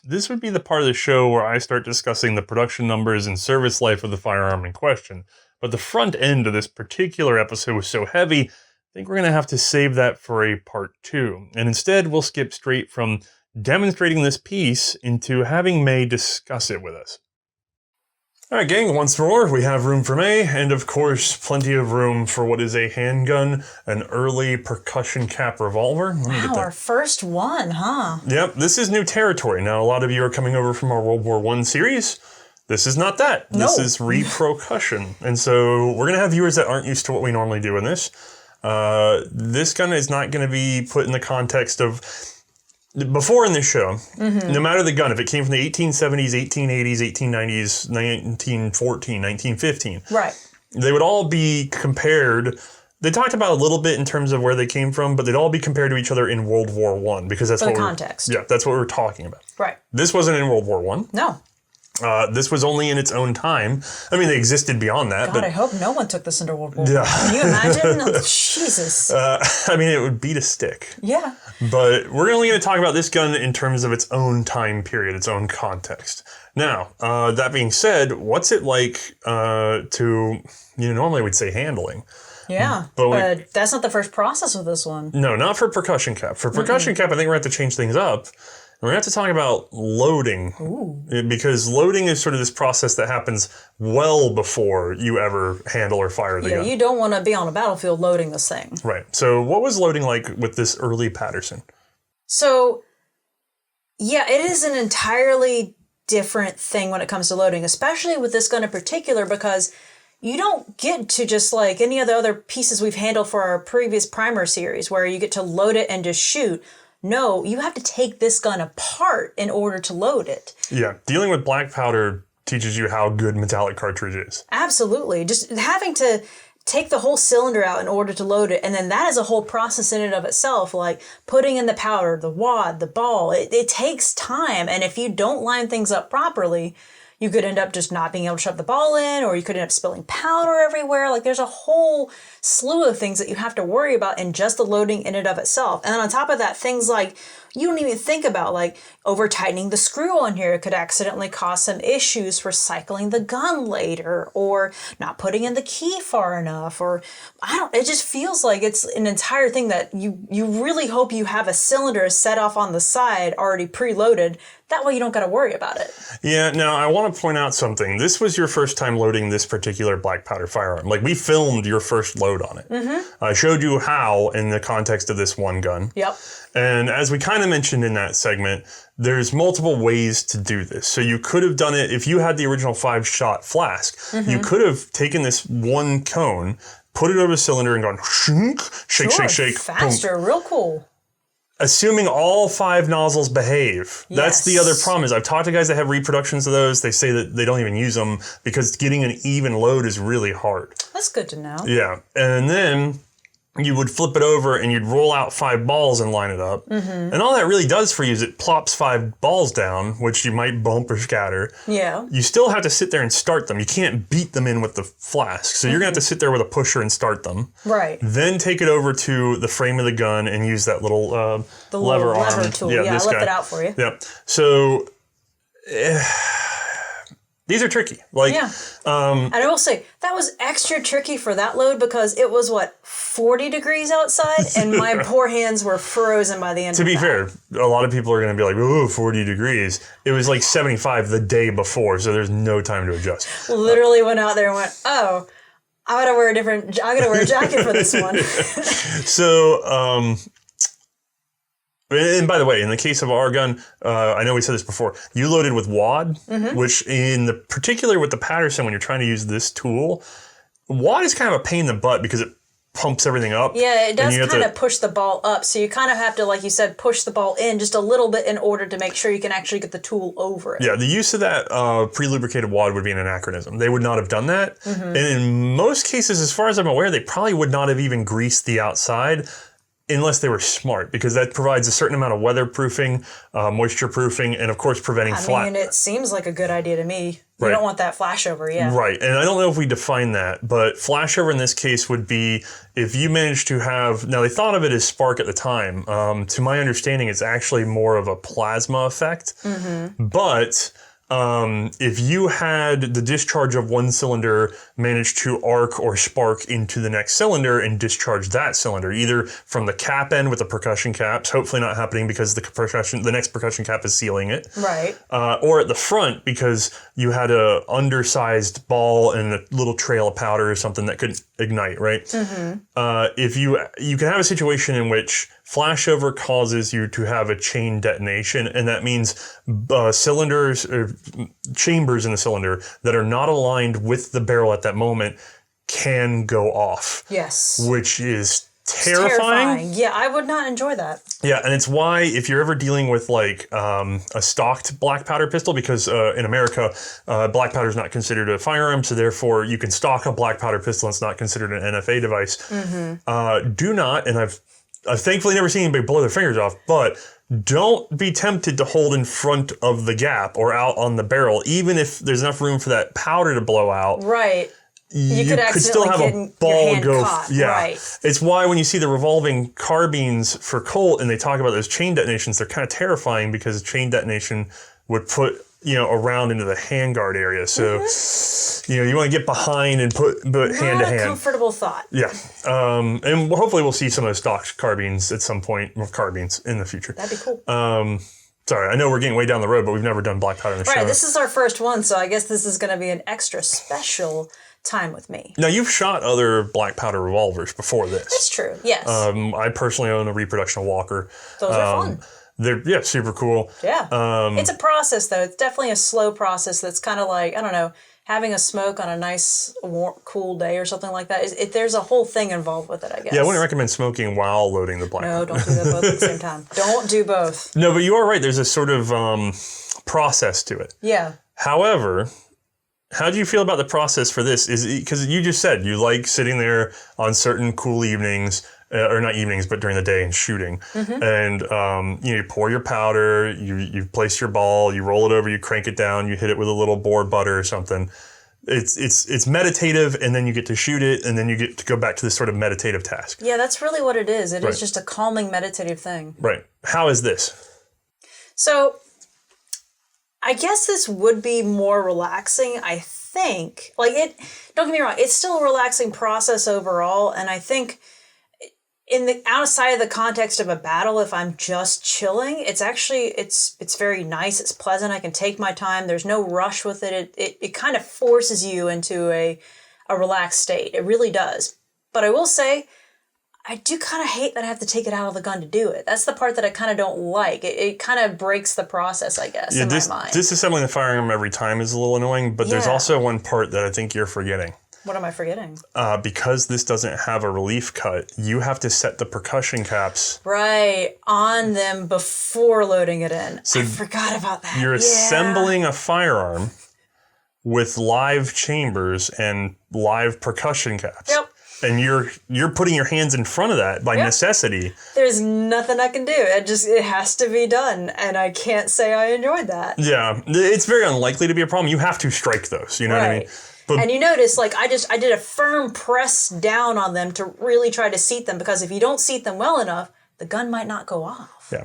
this would be the part of the show where I start discussing the production numbers and service life of the firearm in question, but the front end of this particular episode was so heavy, I think we're going to have to save that for a part 2, and instead we'll skip straight from demonstrating this piece into having Mae discuss it with us. Alright gang, once more, we have room for Mae, and of course, plenty of room for what is a handgun, an early percussion cap revolver. Wow, our first one, huh? Yep, this is new territory. Now, a lot of you are coming over from our World War I series. This is not that. No. This is Reprocussion. And so we're going to have viewers that aren't used to what we normally do in this. This gun is not going to be put in the context of before in this show, no matter the gun, if it came from the 1870s, 1880s, 1890s, 1914, 1915, right, they would all be compared. They talked about a little bit in terms of where they came from, but they'd all be compared to each other in World War I because that's for what the context. Yeah, that's what we're talking about. Right. This wasn't in World War I. No. This was only in its own time. I mean, they existed beyond that. God, but I hope no one took this into World War Yeah. I. Can you imagine? Oh, Jesus. I mean, it would beat a stick. Yeah. But we're only going to talk about this gun in terms of its own time period, its own context. Now, that being said, what's it like to, normally we'd say handling. Yeah, but that's not the first process with this one. No, not for percussion cap. For percussion cap, I think we're going to have to change things up. We're going to have to talk about loading. Ooh. Because loading is sort of this process that happens well before you ever handle or fire the gun. Yeah, you don't want to be on a battlefield loading this thing. Right. So what was loading like with this early Patterson? So, yeah, it is an entirely different thing when it comes to loading, especially with this gun in particular, because you don't get to just like any of the other pieces we've handled for our previous primer series where you get to load it and just shoot. No, you have to take this gun apart in order to load it. Yeah, dealing with black powder teaches you how good metallic cartridge is. Absolutely. Just having to take the whole cylinder out in order to load it, and then that is a whole process in and of itself, like putting in the powder, the wad, the ball. It takes time, and if you don't line things up properly, you could end up just not being able to shove the ball in, or you could end up spilling powder everywhere. Like there's a whole slew of things that you have to worry about in just the loading in and of itself. And then on top of that, things like you don't even think about, like over tightening the screw on here could accidentally cause some issues for cycling the gun later, or not putting in the key far enough, or it just feels like it's an entire thing that you really hope you have a cylinder set off on the side already preloaded. That way you don't got to worry about it. Yeah, now I want to point out something. This was your first time loading this particular black powder firearm. Like we filmed your first load on it. I showed you how in the context of this one gun. Yep. And as we kind of mentioned in that segment, there's multiple ways to do this. So you could have done it, if you had the original 5-shot flask, you could have taken this one cone, put it over the cylinder and gone shake, shake, shake. Faster, boom. real cool. Assuming all 5 nozzles behave. Yes. That's the other problem is I've talked to guys that have reproductions of those. They say that they don't even use them because getting an even load is really hard. That's good to know. Yeah. And then you would flip it over and you'd roll out 5 balls and line it up. And all that really does for you is it plops 5 balls down, which you might bump or scatter. Yeah. You still have to sit there and start them. You can't beat them in with the flask. So you're going to have to sit there with a pusher and start them. Right. Then take it over to the frame of the gun and use that little The lever lever arm. tool. Yeah, I left it out for you. Yep. So These are tricky. Like, yeah. And I will say, that was extra tricky for that load because it was, 40 degrees outside, and my poor hands were frozen by the end of it. To be fair, a lot of people are going to be like, oh, 40 degrees. It was like 75 the day before, so there's no time to adjust. Literally went out there and went, oh, I gotta wear a jacket for this one. So, and by the way, in the case of our gun, I know we said this before, you loaded with wad, which particular with the Paterson, when you're trying to use this tool, wad is kind of a pain in the butt because it pumps everything up. Yeah, it does kind of push the ball up. So you kind of have to, like you said, push the ball in just a little bit in order to make sure you can actually get the tool over it. Yeah, the use of that pre-lubricated wad would be an anachronism. They would not have done that. And in most cases, as far as I'm aware, they probably would not have even greased the outside unless they were smart, because that provides a certain amount of weatherproofing, moisture proofing, and of course preventing flat. I mean, it seems like a good idea to me. You Right. don't want that flashover, yeah. Right, and I don't know if we define that, but flashover in this case would be if you manage to have, now they thought of it as spark at the time. To my understanding, it's actually more of a plasma effect, but if you had the discharge of one cylinder manage to arc or spark into the next cylinder and discharge that cylinder, either from the cap end with the percussion caps, hopefully not happening because the next percussion cap is sealing it. Right. Or at the front because you had a undersized ball and a little trail of powder or something that could ignite, right? If you can have a situation in which flashover causes you to have a chain detonation, and that means cylinders or chambers in the cylinder that are not aligned with the barrel at that moment can go off. Yes. Which is terrifying. Yeah, I would not enjoy that. Yeah, and it's why if you're ever dealing with like a stocked black powder pistol, because in America, black powder is not considered a firearm, so therefore you can stock a black powder pistol and it's not considered an NFA device. Do not, and I've thankfully never seen anybody blow their fingers off, but don't be tempted to hold in front of the gap or out on the barrel, even if there's enough room for that powder to blow out. Right. You could still have a ball go. Yeah. Right. It's why when you see the revolving carbines for Colt and they talk about those chain detonations, they're kind of terrifying because a chain detonation would put a round into the handguard area. So, you want to get behind and put hand to hand. Comfortable thought. Yeah. And hopefully we'll see some of those stock carbines at some point, carbines in the future. That'd be cool. Sorry, I know we're getting way down the road, but we've never done black powder in the show. Right, this is our first one, so I guess this is going to be an extra special time with me. Now, you've shot other black powder revolvers before this. That's true, yes. I personally own a Reprocussion Walker. Those are fun. They're super cool. Yeah. It's a process, though. It's definitely a slow process that's kind of like, I don't know, having a smoke on a nice, warm, cool day or something like that. There's a whole thing involved with it, I guess. Yeah, I wouldn't recommend smoking while loading the black powder. No, don't do that both at the same time. Don't do both. No, but you are right. There's a sort of process to it. Yeah. However, how do you feel about the process for this? Because you just said you like sitting there on certain cool evenings, or not evenings, but during the day and shooting. And you pour your powder, you place your ball, you roll it over, you crank it down, you hit it with a little board butter or something. It's meditative, and then you get to shoot it, and then you get to go back to this sort of meditative task. Yeah, that's really what it is. It is just a calming, meditative thing. Right. How is this? So, I guess this would be more relaxing, I think. Don't get me wrong, it's still a relaxing process overall, and I think outside of the context of a battle, if I'm just chilling, it's actually, it's very nice, it's pleasant, I can take my time, there's no rush with it, it kind of forces you into a relaxed state, it really does. But I will say, I do kind of hate that I have to take it out of the gun to do it. That's the part that I kind of don't like. It kind of breaks the process, I guess, in my mind. Disassembling the firearm every time is a little annoying, but there's also one part that I think you're forgetting. What am I forgetting? Because this doesn't have a relief cut, you have to set the percussion caps on them before loading it in. So I forgot about that. You're assembling a firearm with live chambers and live percussion caps. Yep. And you're putting your hands in front of that by necessity. There's nothing I can do. It has to be done, and I can't say I enjoyed that. Yeah, it's very unlikely to be a problem. You have to strike those. You know what I mean? But, and you notice, I did a firm press down on them to really try to seat them, because if you don't seat them well enough, the gun might not go off. Yeah.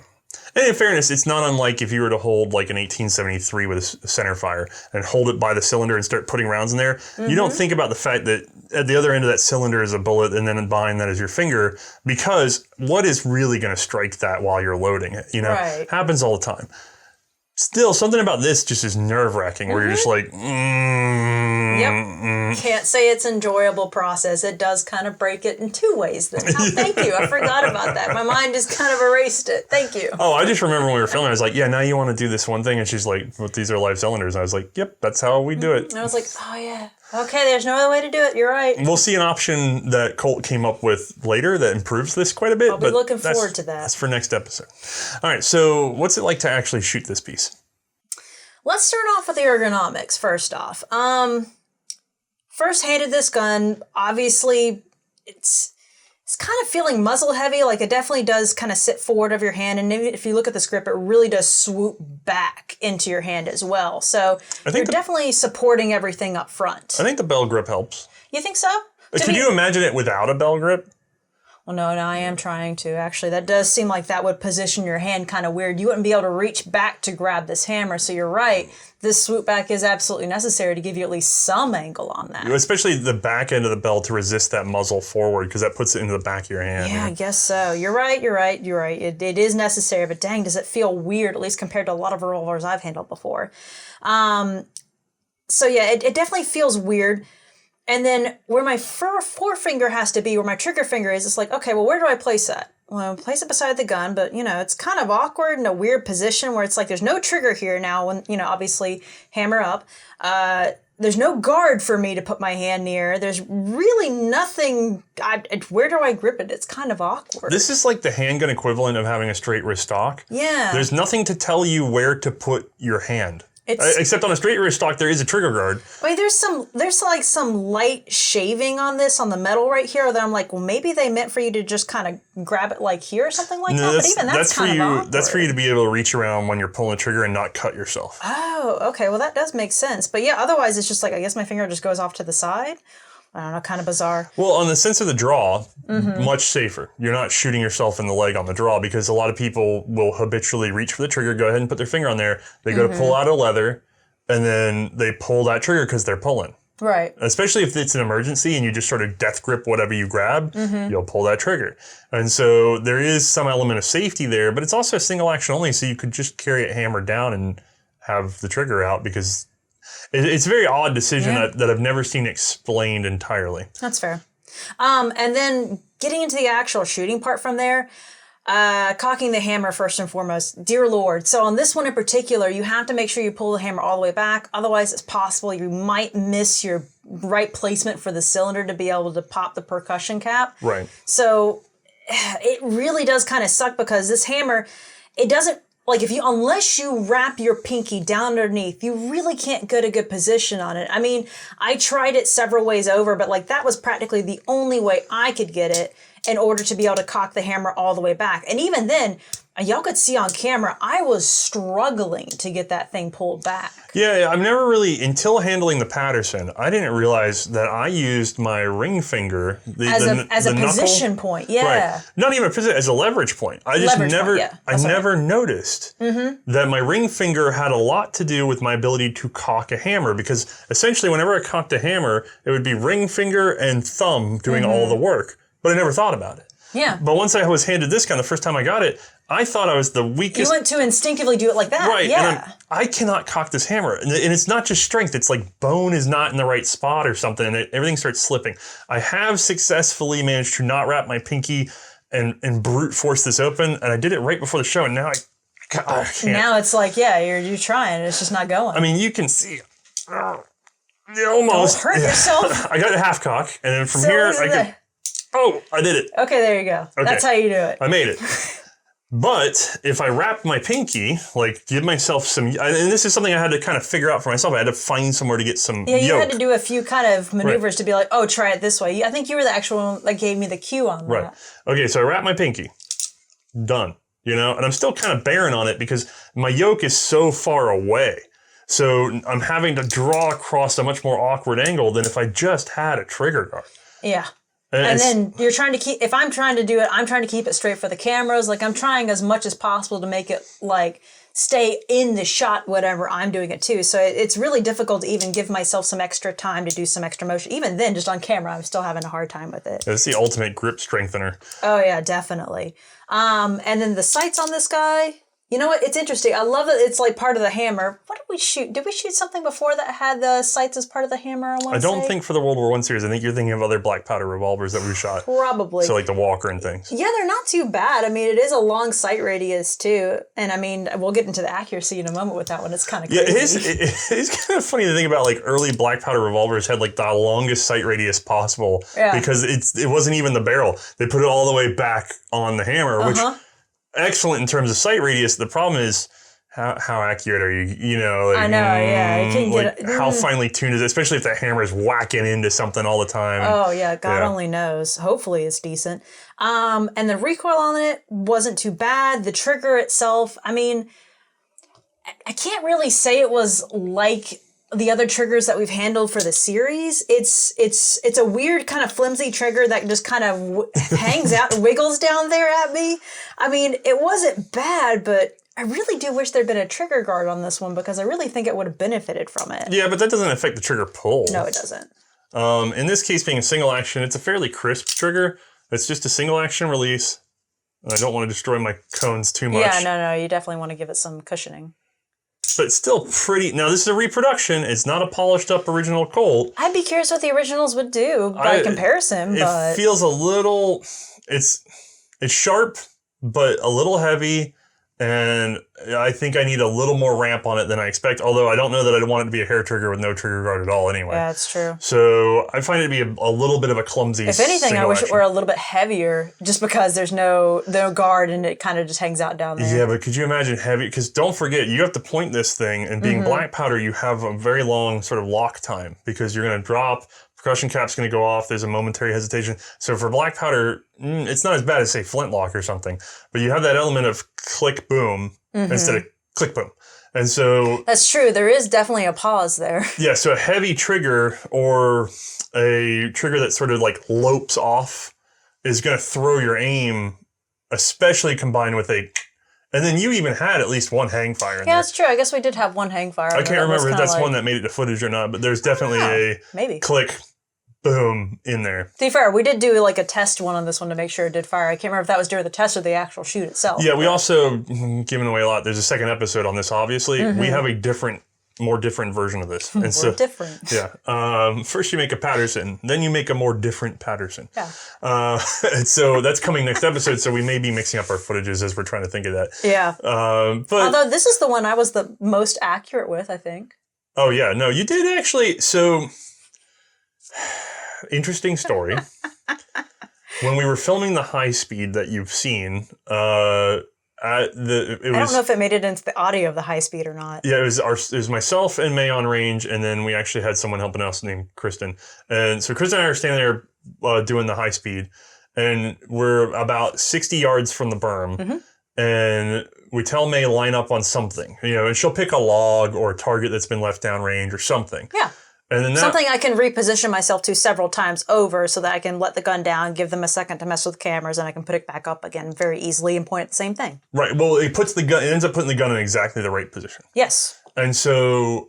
And in fairness, it's not unlike if you were to hold like an 1873 with a center fire and hold it by the cylinder and start putting rounds in there. You don't think about the fact that at the other end of that cylinder is a bullet and then behind that is your finger, because what is really going to strike that while you're loading it? You know, happens all the time. Still, something about this just is nerve-wracking where you're just like, Can't say it's an enjoyable process. It does kind of break it in two ways. Then. Oh, thank you. I forgot about that. My mind just kind of erased it. Thank you. Oh, I just remember when we were filming, I was like, yeah, now you want to do this one thing. And she's like, but these are live cylinders. And I was like, yep, that's how we do it. And I was like, oh, yeah. Okay, there's no other way to do it. You're right. We'll see an option that Colt came up with later that improves this quite a bit. I'll be looking forward to that. That's for next episode. All right, so what's it like to actually shoot this piece? Let's start off with the ergonomics first off. First handed this gun, obviously it's kind of feeling muzzle heavy. Like it definitely does kind of sit forward of your hand. And if you look at this grip, it really does swoop back into your hand as well. So you're definitely supporting everything up front. I think the bell grip helps. You think so? Could you imagine it without a bell grip? Well, no, I am trying to. Actually, that does seem like that would position your hand kind of weird. You wouldn't be able to reach back to grab this hammer. So you're right. This swoop back is absolutely necessary to give you at least some angle on that. Especially the back end of the bell to resist that muzzle forward, because that puts it into the back of your hand. Yeah, I guess so. You're right. It is necessary, but dang, does it feel weird, at least compared to a lot of revolvers I've handled before. So yeah, it definitely feels weird. And then where my forefinger has to be, where my trigger finger is, it's like, okay, well, where do I place that? Well, place it beside the gun, but, it's kind of awkward in a weird position where it's like there's no trigger here now when, obviously hammer up. There's no guard for me to put my hand near. There's really nothing. Where do I grip it? It's kind of awkward. This is like the handgun equivalent of having a straight wrist stock. Yeah. There's nothing to tell you where to put your hand. Except on a straight wrist stock, there is a trigger guard. I mean, there's like some light shaving on this, on the metal right here, that I'm like, well, maybe they meant for you to just kind of grab it like here or something like that. But even that's kind of awkward. That's for you to be able to reach around when you're pulling the trigger and not cut yourself. Oh, okay. Well, that does make sense. But yeah, otherwise it's just like, I guess my finger just goes off to the side. I don't know, kind of bizarre. Well, on the sense of the draw, much safer. You're not shooting yourself in the leg on the draw, because a lot of people will habitually reach for the trigger, go ahead and put their finger on there. They go to pull out a leather, and then they pull that trigger because they're pulling. Right. Especially if it's an emergency and you just sort of death grip whatever you grab, you'll pull that trigger. And so there is some element of safety there, but it's also a single action only, so you could just carry it hammered down and have the trigger out, because it's a very odd decision that I've never seen explained entirely. That's fair. And then getting into the actual shooting part from there, cocking the hammer first and foremost. Dear Lord. So on this one in particular, you have to make sure you pull the hammer all the way back. Otherwise, it's possible you might miss your right placement for the cylinder to be able to pop the percussion cap. Right. So it really does kind of suck, because this hammer, it doesn't, like unless you wrap your pinky down underneath, you really can't get a good position on it. I mean, I tried it several ways over, but like that was practically the only way I could get it in order to be able to cock the hammer all the way back. And even then, y'all could see on camera, I was struggling to get that thing pulled back. Yeah, I've never really, until handling the Paterson, I didn't realize that I used my ring finger as a position point. Yeah. Right. Not even a position, as a leverage point. I just never noticed that my ring finger had a lot to do with my ability to cock a hammer, because essentially whenever I cocked a hammer, it would be ring finger and thumb doing all the work. But I never thought about it. Yeah. But once I was handed this gun the first time I got it, I thought I was the weakest. You went to instinctively do it like that. Right. Yeah. And I cannot cock this hammer. And it's not just strength. It's like bone is not in the right spot or something, and everything starts slipping. I have successfully managed to not wrap my pinky and brute force this open, and I did it right before the show, and now I can't. Now it's like, yeah, you're trying. It's just not going. I mean, you can see. Almost. Don't hurt yourself. I got a half cock, and then from here I can. Oh, I did it. Okay, there you go. Okay. That's how you do it. I made it. But if I wrap my pinky, like give myself some, and this is something I had to kind of figure out for myself. I had to find somewhere to get some you yoke. had to do a few kind of maneuvers to be like, oh, try it this way. I think you were the actual one that gave me the cue on that. Right. Okay, so I wrap my pinky. Done. And I'm still kind of barren on it because my yoke is so far away. So I'm having to draw across a much more awkward angle than if I just had a trigger guard. Yeah. And then you're trying to keep, if I'm trying to do it, I'm trying to keep it straight for the cameras. Like I'm trying as much as possible to make it like stay in the shot, whatever I'm doing it too. So it's really difficult to even give myself some extra time to do some extra motion. Even then, just on camera, I'm still having a hard time with it. It's the ultimate grip strengthener. Oh yeah, definitely. And then the sights on this guy, you know what? It's interesting. I love that it's like part of the hammer. What did we shoot? Did we shoot something before that had the sights as part of the hammer? I don't think for the World War I series. I think you're thinking of other black powder revolvers that we shot. Probably. So like the Walker and things. Yeah, they're not too bad. I mean, it is a long sight radius too. And I mean, we'll get into the accuracy in a moment with that one. It's kind of crazy. Yeah, it is kind of funny to think about, like early black powder revolvers had like the longest sight radius possible because it wasn't even the barrel. They put it all the way back on the hammer, which excellent in terms of sight radius. The problem is, how accurate are you? You know, like, I know, yeah. You can't like how finely tuned is it, especially if that hammer is whacking into something all the time. Oh, yeah. God only knows. Hopefully it's decent. And the recoil on it wasn't too bad. The trigger itself, I mean, I can't really say it was like the other triggers that we've handled for the series. It's a weird kind of flimsy trigger that just kind of hangs out and wiggles down there at me. I mean, it wasn't bad, but I really do wish there'd been a trigger guard on this one because I really think it would have benefited from it. Yeah, but that doesn't affect the trigger pull. No, it doesn't. In this case, being a single action, it's a fairly crisp trigger. It's just a single action release. I don't want to destroy my cones too much. Yeah, no, you definitely want to give it some cushioning. But it's still pretty. Now, this is a reproduction. It's not a polished up original Colt. I'd be curious what the originals would do by comparison. It feels a little. It's sharp, but a little heavy. And I think I need a little more ramp on it than I expect. Although I don't know that I'd want it to be a hair trigger with no trigger guard at all anyway. Yeah, that's true. So I find it to be a little bit of a clumsy. If anything, I wish it were a little bit heavier just because there's no guard and it kind of just hangs out down there. Yeah, but could you imagine heavy? Because don't forget, you have to point this thing, and being black powder, you have a very long sort of lock time because you're going to drop. Percussion cap's going to go off. There's a momentary hesitation. So for black powder, it's not as bad as, say, flintlock or something. But you have that element of click, boom, instead of click, boom. And so... That's true. There is definitely a pause there. Yeah, so a heavy trigger or a trigger that sort of like lopes off is going to throw your aim, especially combined with a... And then you even had at least one hang fire in there. Yeah, that's true. I guess we did have one hang fire. I can't remember if that's one that made it to footage or not, but there's definitely a click, boom in there. To be fair, we did do like a test one on this one to make sure it did fire. I can't remember if that was during the test or the actual shoot itself. Yeah, we also, giving away a lot, there's a second episode on this, obviously. We have a more different version of this. And more different. Yeah. First you make a Paterson, then you make a more different Paterson. Yeah. And so that's coming next episode, so we may be mixing up our footages as we're trying to think of that. Yeah. But although this is the one I was the most accurate with, I think. Oh, yeah. No, you did actually. So... Interesting story. When we were filming the high speed that you've seen, I don't know if it made it into the audio of the high speed or not. Yeah, it was myself and Mae on range, and then we actually had someone helping us named Kristen. And so Kristen and I are standing there doing the high speed, and we're about 60 yards from the berm, and we tell Mae to line up on something, and she'll pick a log or a target that's been left downrange or something. Yeah. And then something I can reposition myself to several times over so that I can let the gun down, give them a second to mess with cameras, and I can put it back up again very easily and point at the same thing. Right. Well, it ends up putting the gun in exactly the right position. Yes. And so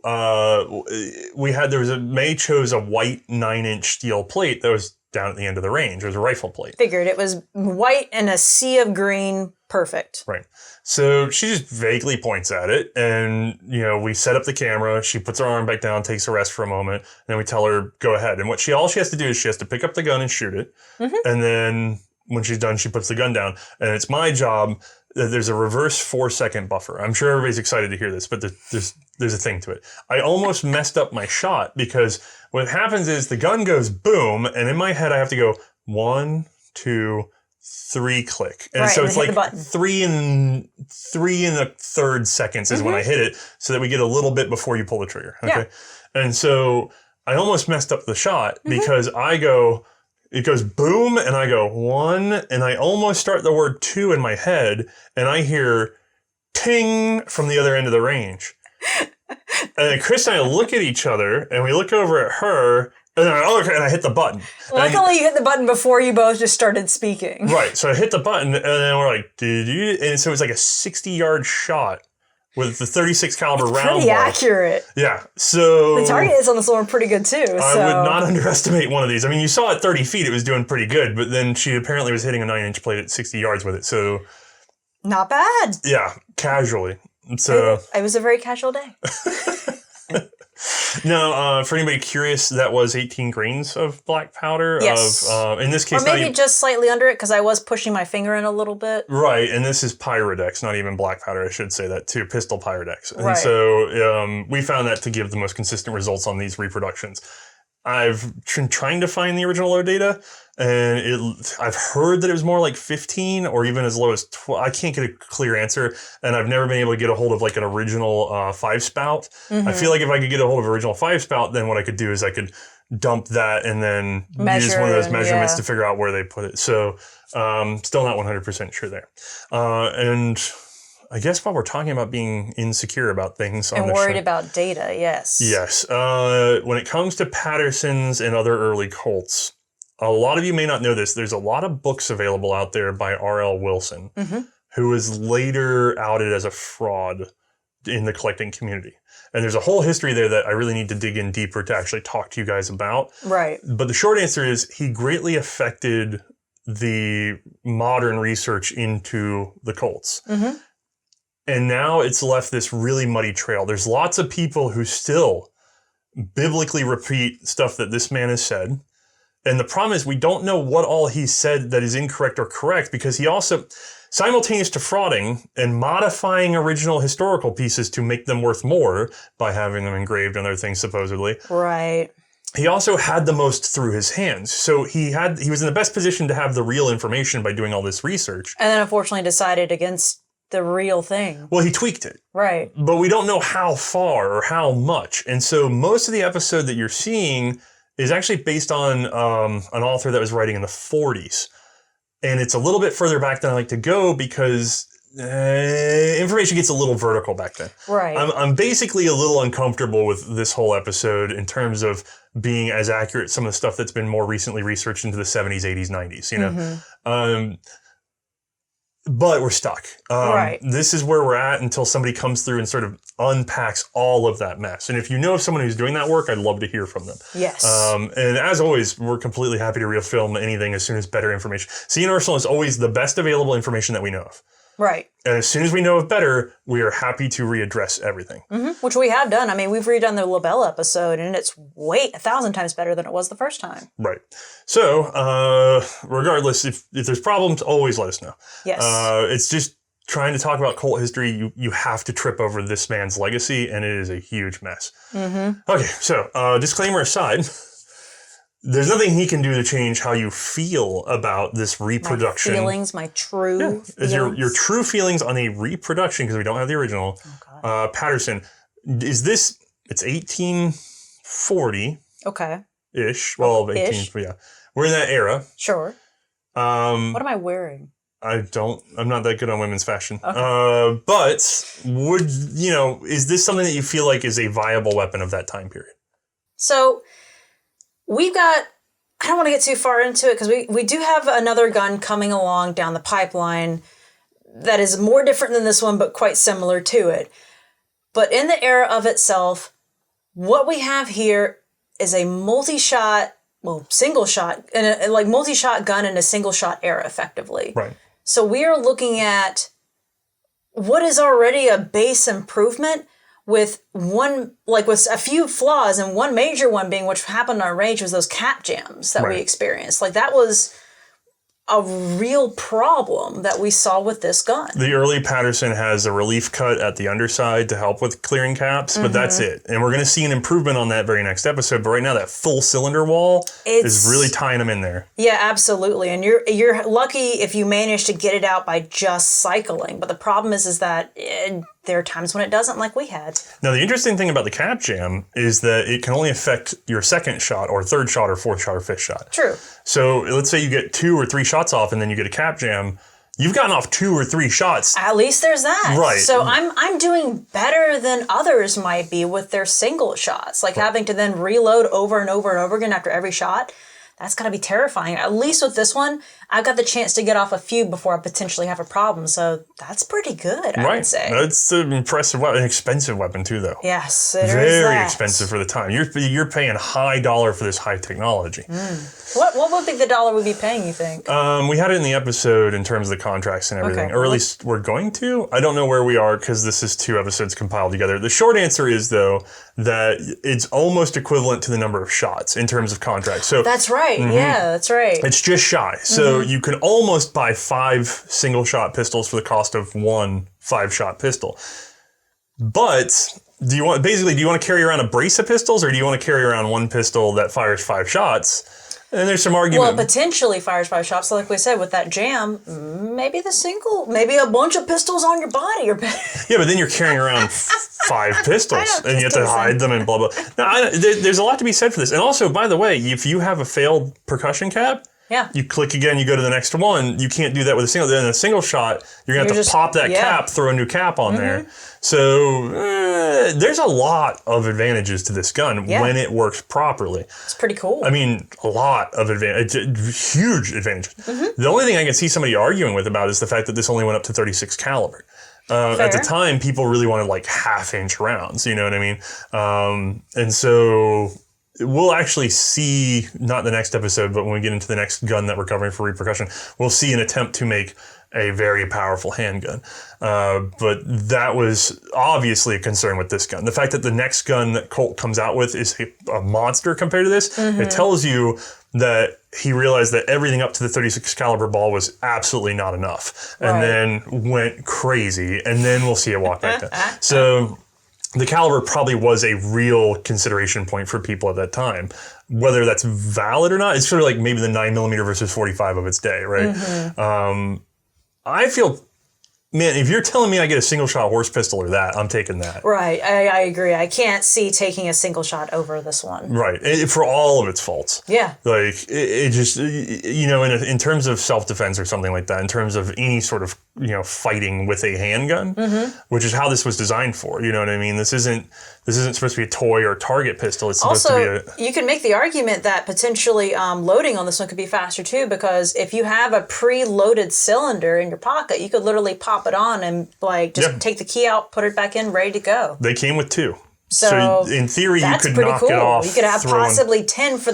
Mae chose a white 9-inch steel plate that was down at the end of the range. It was a rifle plate. Figured it was white and a sea of green. Perfect. Right. So she just vaguely points at it, and we set up the camera. She puts her arm back down, takes a rest for a moment, and then we tell her go ahead. And all she has to do is she has to pick up the gun and shoot it, and then when she's done, she puts the gun down. And it's my job. There's a reverse 4-second buffer. I'm sure everybody's excited to hear this, but there's a thing to it. I almost messed up my shot because what happens is the gun goes boom, and in my head I have to go 1, 2, 3 click. And so it's like 3 and 1/3 seconds is when I hit it, so that we get a little bit before you pull the trigger. Okay. Yeah. And so I almost messed up the shot because it goes boom, and I go 1, and I almost start the word 2 in my head, and I hear ting from the other end of the range. And then Chris and I look at each other, and we look over at her, And then, okay, and I hit the button. Luckily, you hit the button before you both just started speaking. Right, so I hit the button, and then we're like, did you? And so it was like a 60-yard shot with the 36 caliber round Pretty bar. accurate. Yeah, so The target is on this one pretty good too. I would not underestimate one of these. I mean, you saw at 30 feet it was doing pretty good, but then she apparently was hitting a 9-inch plate at 60 yards with it. So not bad. yeah, casually. So It was a very casual day. now, for anybody curious, that was 18 grains of black powder. Yes. In this case, Or maybe just slightly under it because I was pushing my finger in a little bit. right, and this is Pyrodex, not even black powder. I should say that too, pistol Pyrodex. And Right. so we found that to give the most consistent results on these reproductions. I've been trying to find the original load data, and I've heard that it was more like 15 or even as low as 12. I can't get a clear answer, and I've never been able to get a hold of like an original 5-spout. I feel like if I could get a hold of original 5-spout, then what I could do is I could dump that and then use one of those measurements to figure out where they put it. So still not 100% sure there. And I guess while we're talking about being insecure about things on And the worried show, about data, yes. yes. When it comes to Pattersons and other early Colts, a lot of you may not know this. There's a lot of books available out there by R.L. Wilson, who was later outed as a fraud in the collecting community. And there's a whole history there that I really need to dig in deeper to actually talk to you guys about. Right. But the short answer is he greatly affected the modern research into the Colts. And now it's left this really muddy trail. There's lots of people who still biblically repeat stuff that this man has said. And the problem is we don't know what all he said that is incorrect or correct, because he also, simultaneous to frauding and modifying original historical pieces to make them worth more by having them engraved and other things supposedly. Right. He also had the most through his hands. So he was in the best position to have the real information by doing all this research. And then unfortunately decided against the real thing. Well, he tweaked it. Right. But we don't know how far or how much. And so most of the episode that you're seeing is actually based on an author that was writing in the 40s. And it's a little bit further back than I like to go because information gets a little vertical back then. Right. I'm basically a little uncomfortable with this whole episode in terms of being as accurate some of the stuff that's been more recently researched into the 70s, 80s, 90s, you know. But we're stuck. Right. This is where we're at until somebody comes through and sort of unpacks all of that mess. And if you know of someone who's doing that work, I'd love to hear from them. Yes. And as always, we're completely happy to refilm anything as soon as better information. C&Rsenal is always the best available information that we know of. Right. And as soon as we know of better, we are happy to readdress everything. Which we have done. I mean, we've redone the LaBelle episode, and it's 1,000 times better than it was the first time. Right. So, regardless, if there's problems, always let us know. Yes. It's just trying to talk about Colt history, you have to trip over this man's legacy, and it is a huge mess. Okay, so disclaimer aside, there's nothing he can do to change how you feel about this reproduction. My feelings, my true feelings. Your true feelings on a reproduction, because we don't have the original, Paterson. Is this, it's 1840-ish. Okay. Well, 18, yeah. We're in that era. Sure. What am I wearing? I'm not that good on women's fashion. Okay. But is this something that you feel like is a viable weapon of that time period? So we've got, I don't want to get too far into it because we do have another gun coming along down the pipeline that is more different than this one, but quite similar to it. But in the era of itself, what we have here is a single shot, and like multi-shot gun in a single shot era, effectively. Right. So we are looking at what is already a base improvement with a few flaws, and one major one being, which happened on our range, was those cap jams that we experienced. Like, that was a real problem that we saw with this gun. The early Patterson has a relief cut at the underside to help with clearing caps, but that's it. And we're going to see an improvement on that very next episode. But right now, that full cylinder wall is really tying them in there. Yeah, absolutely. And you're lucky if you manage to get it out by just cycling. But the problem is that there are times when it doesn't, like we had. Now, the interesting thing about the cap jam is that it can only affect your second shot or third shot or fourth shot or fifth shot. True. So let's say you get 2 or 3 shots off and then you get a cap jam. you've gotten off 2 or 3 shots. At least there's that. Right. So I'm doing better than others might be with their single shots. Like having to then reload over and over and over again after every shot. That's got to be terrifying. At least with this one, I've got the chance to get off a few before I potentially have a problem. So that's pretty good, I would say. That's an impressive weapon. An expensive weapon, too, though. Yes, it is Very expensive for the time. You're paying high dollar for this high technology. What would be the dollar we'd be paying, you think? We had it in the episode in terms of the contracts and everything. Okay. Or at least we're going to. I don't know where we are because this is 2 episodes compiled together. The short answer is, though, that it's almost equivalent to the number of shots in terms of contracts. So that's right. Yeah, that's right. it's just shy. So you can almost buy 5 single-shot pistols for the cost of 1 5-shot pistol. But do you want to carry around a brace of pistols, or do you want to carry around 1 pistol that fires 5 shots? And there's some argument. Well, potentially fires 5 shots. So like we said, with that jam, maybe maybe a bunch of pistols on your body are better. Yeah, but then you're carrying around 5 pistols, and you have to hide them and blah, blah. Now, there's a lot to be said for this. And also, by the way, if you have a failed percussion cap, you click again, you go to the next one. You can't do that with a single. Then a single shot, you're going to have to pop that cap, throw a new cap on there. So there's a lot of advantages to this gun when it works properly. It's pretty cool. I mean, a lot of huge advantages. The only thing I can see somebody arguing with about is the fact that this only went up to 36 caliber. At the time, people really wanted like 1/2-inch rounds. You know what I mean? And so we'll actually see, not the next episode, but when we get into the next gun that we're covering for Reprocussion, we'll see an attempt to make a very powerful handgun. But that was obviously a concern with this gun. The fact that the next gun that Colt comes out with is a monster compared to this, it tells you that he realized that everything up to the 36 caliber ball was absolutely not enough. And then went crazy. And then we'll see it walk back down. So the caliber probably was a real consideration point for people at that time. Whether that's valid or not, it's sort of like maybe the 9mm versus 45 of its day, right? I feel, man, if you're telling me I get a single shot horse pistol or that, I'm taking that. Right, I agree. I can't see taking a single shot over this one. Right, for all of its faults. Yeah. Like, it just, you know, in terms of self-defense or something like that, in terms of any sort of, you know, fighting with a handgun, which is how this was designed for, you know what I mean? This isn't supposed to be a toy or target pistol. It's supposed to be you can make the argument that potentially loading on this one could be faster too, because if you have a pre-loaded cylinder in your pocket, you could literally pop it on and like just take the key out, put it back in, ready to go. They came with 2. So in theory, you could knock cool. it off. You could have possibly 10 for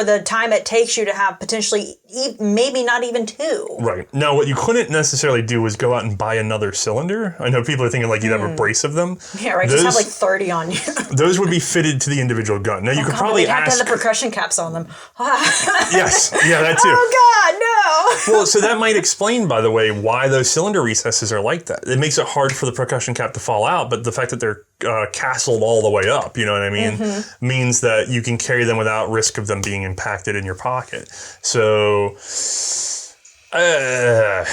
the time it takes you to have potentially maybe not even 2. Right. Now, what you couldn't necessarily do was go out and buy another cylinder. I know people are thinking like you'd have a brace of them. Yeah, right. Just have like 30 on you. Those would be fitted to the individual gun. Now, you could probably have to have the percussion caps on them. Yes. Yeah, that too. Oh, God, no. Well, so that might explain, by the way, why those cylinder recesses are like that. It makes it hard for the percussion cap to fall out, but the fact that they're castled all the way up, you know what I mean, means that you can carry them without risk of them being impacted in your pocket. So, yeah,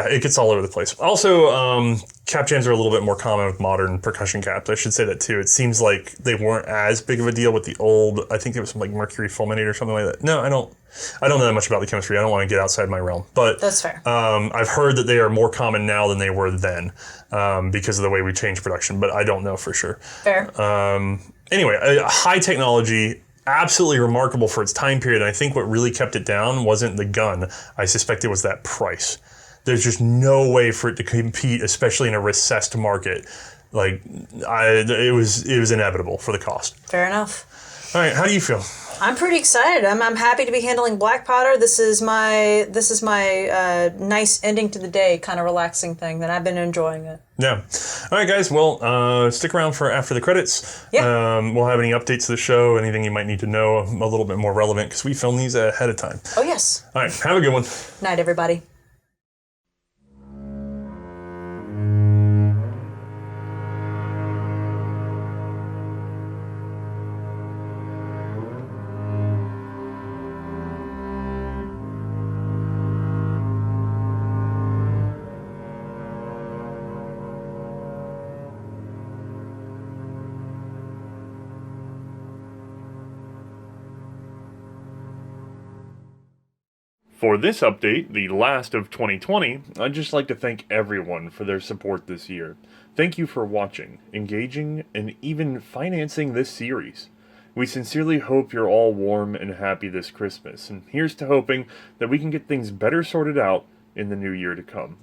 it gets all over the place. Also, cap jams are a little bit more common with modern percussion caps. I should say that too. It seems like they weren't as big of a deal with the old, I think it was some like mercury fulminate or something like that. No, I don't know that much about the chemistry. I don't want to get outside my realm. But that's fair. I've heard that they are more common now than they were then because of the way we changed production, but I don't know for sure. Fair. Anyway, high technology, absolutely remarkable for its time period. And I think what really kept it down wasn't the gun. I suspect it was that price. There's just no way for it to compete, especially in a recessed market. Like, it was inevitable for the cost. Fair enough. All right, how do you feel? I'm pretty excited. I'm happy to be handling black powder. This is my nice ending to the day, kind of relaxing thing that I've been enjoying it. Yeah. All right, guys. Well, stick around for after the credits. Yeah. We'll have any updates to the show, anything you might need to know a little bit more relevant, because we film these ahead of time. Oh, yes. All right. Have a good one. Night, everybody. For this update, the last of 2020, I'd just like to thank everyone for their support this year. Thank you for watching, engaging, and even financing this series. We sincerely hope you're all warm and happy this Christmas, and here's to hoping that we can get things better sorted out in the new year to come.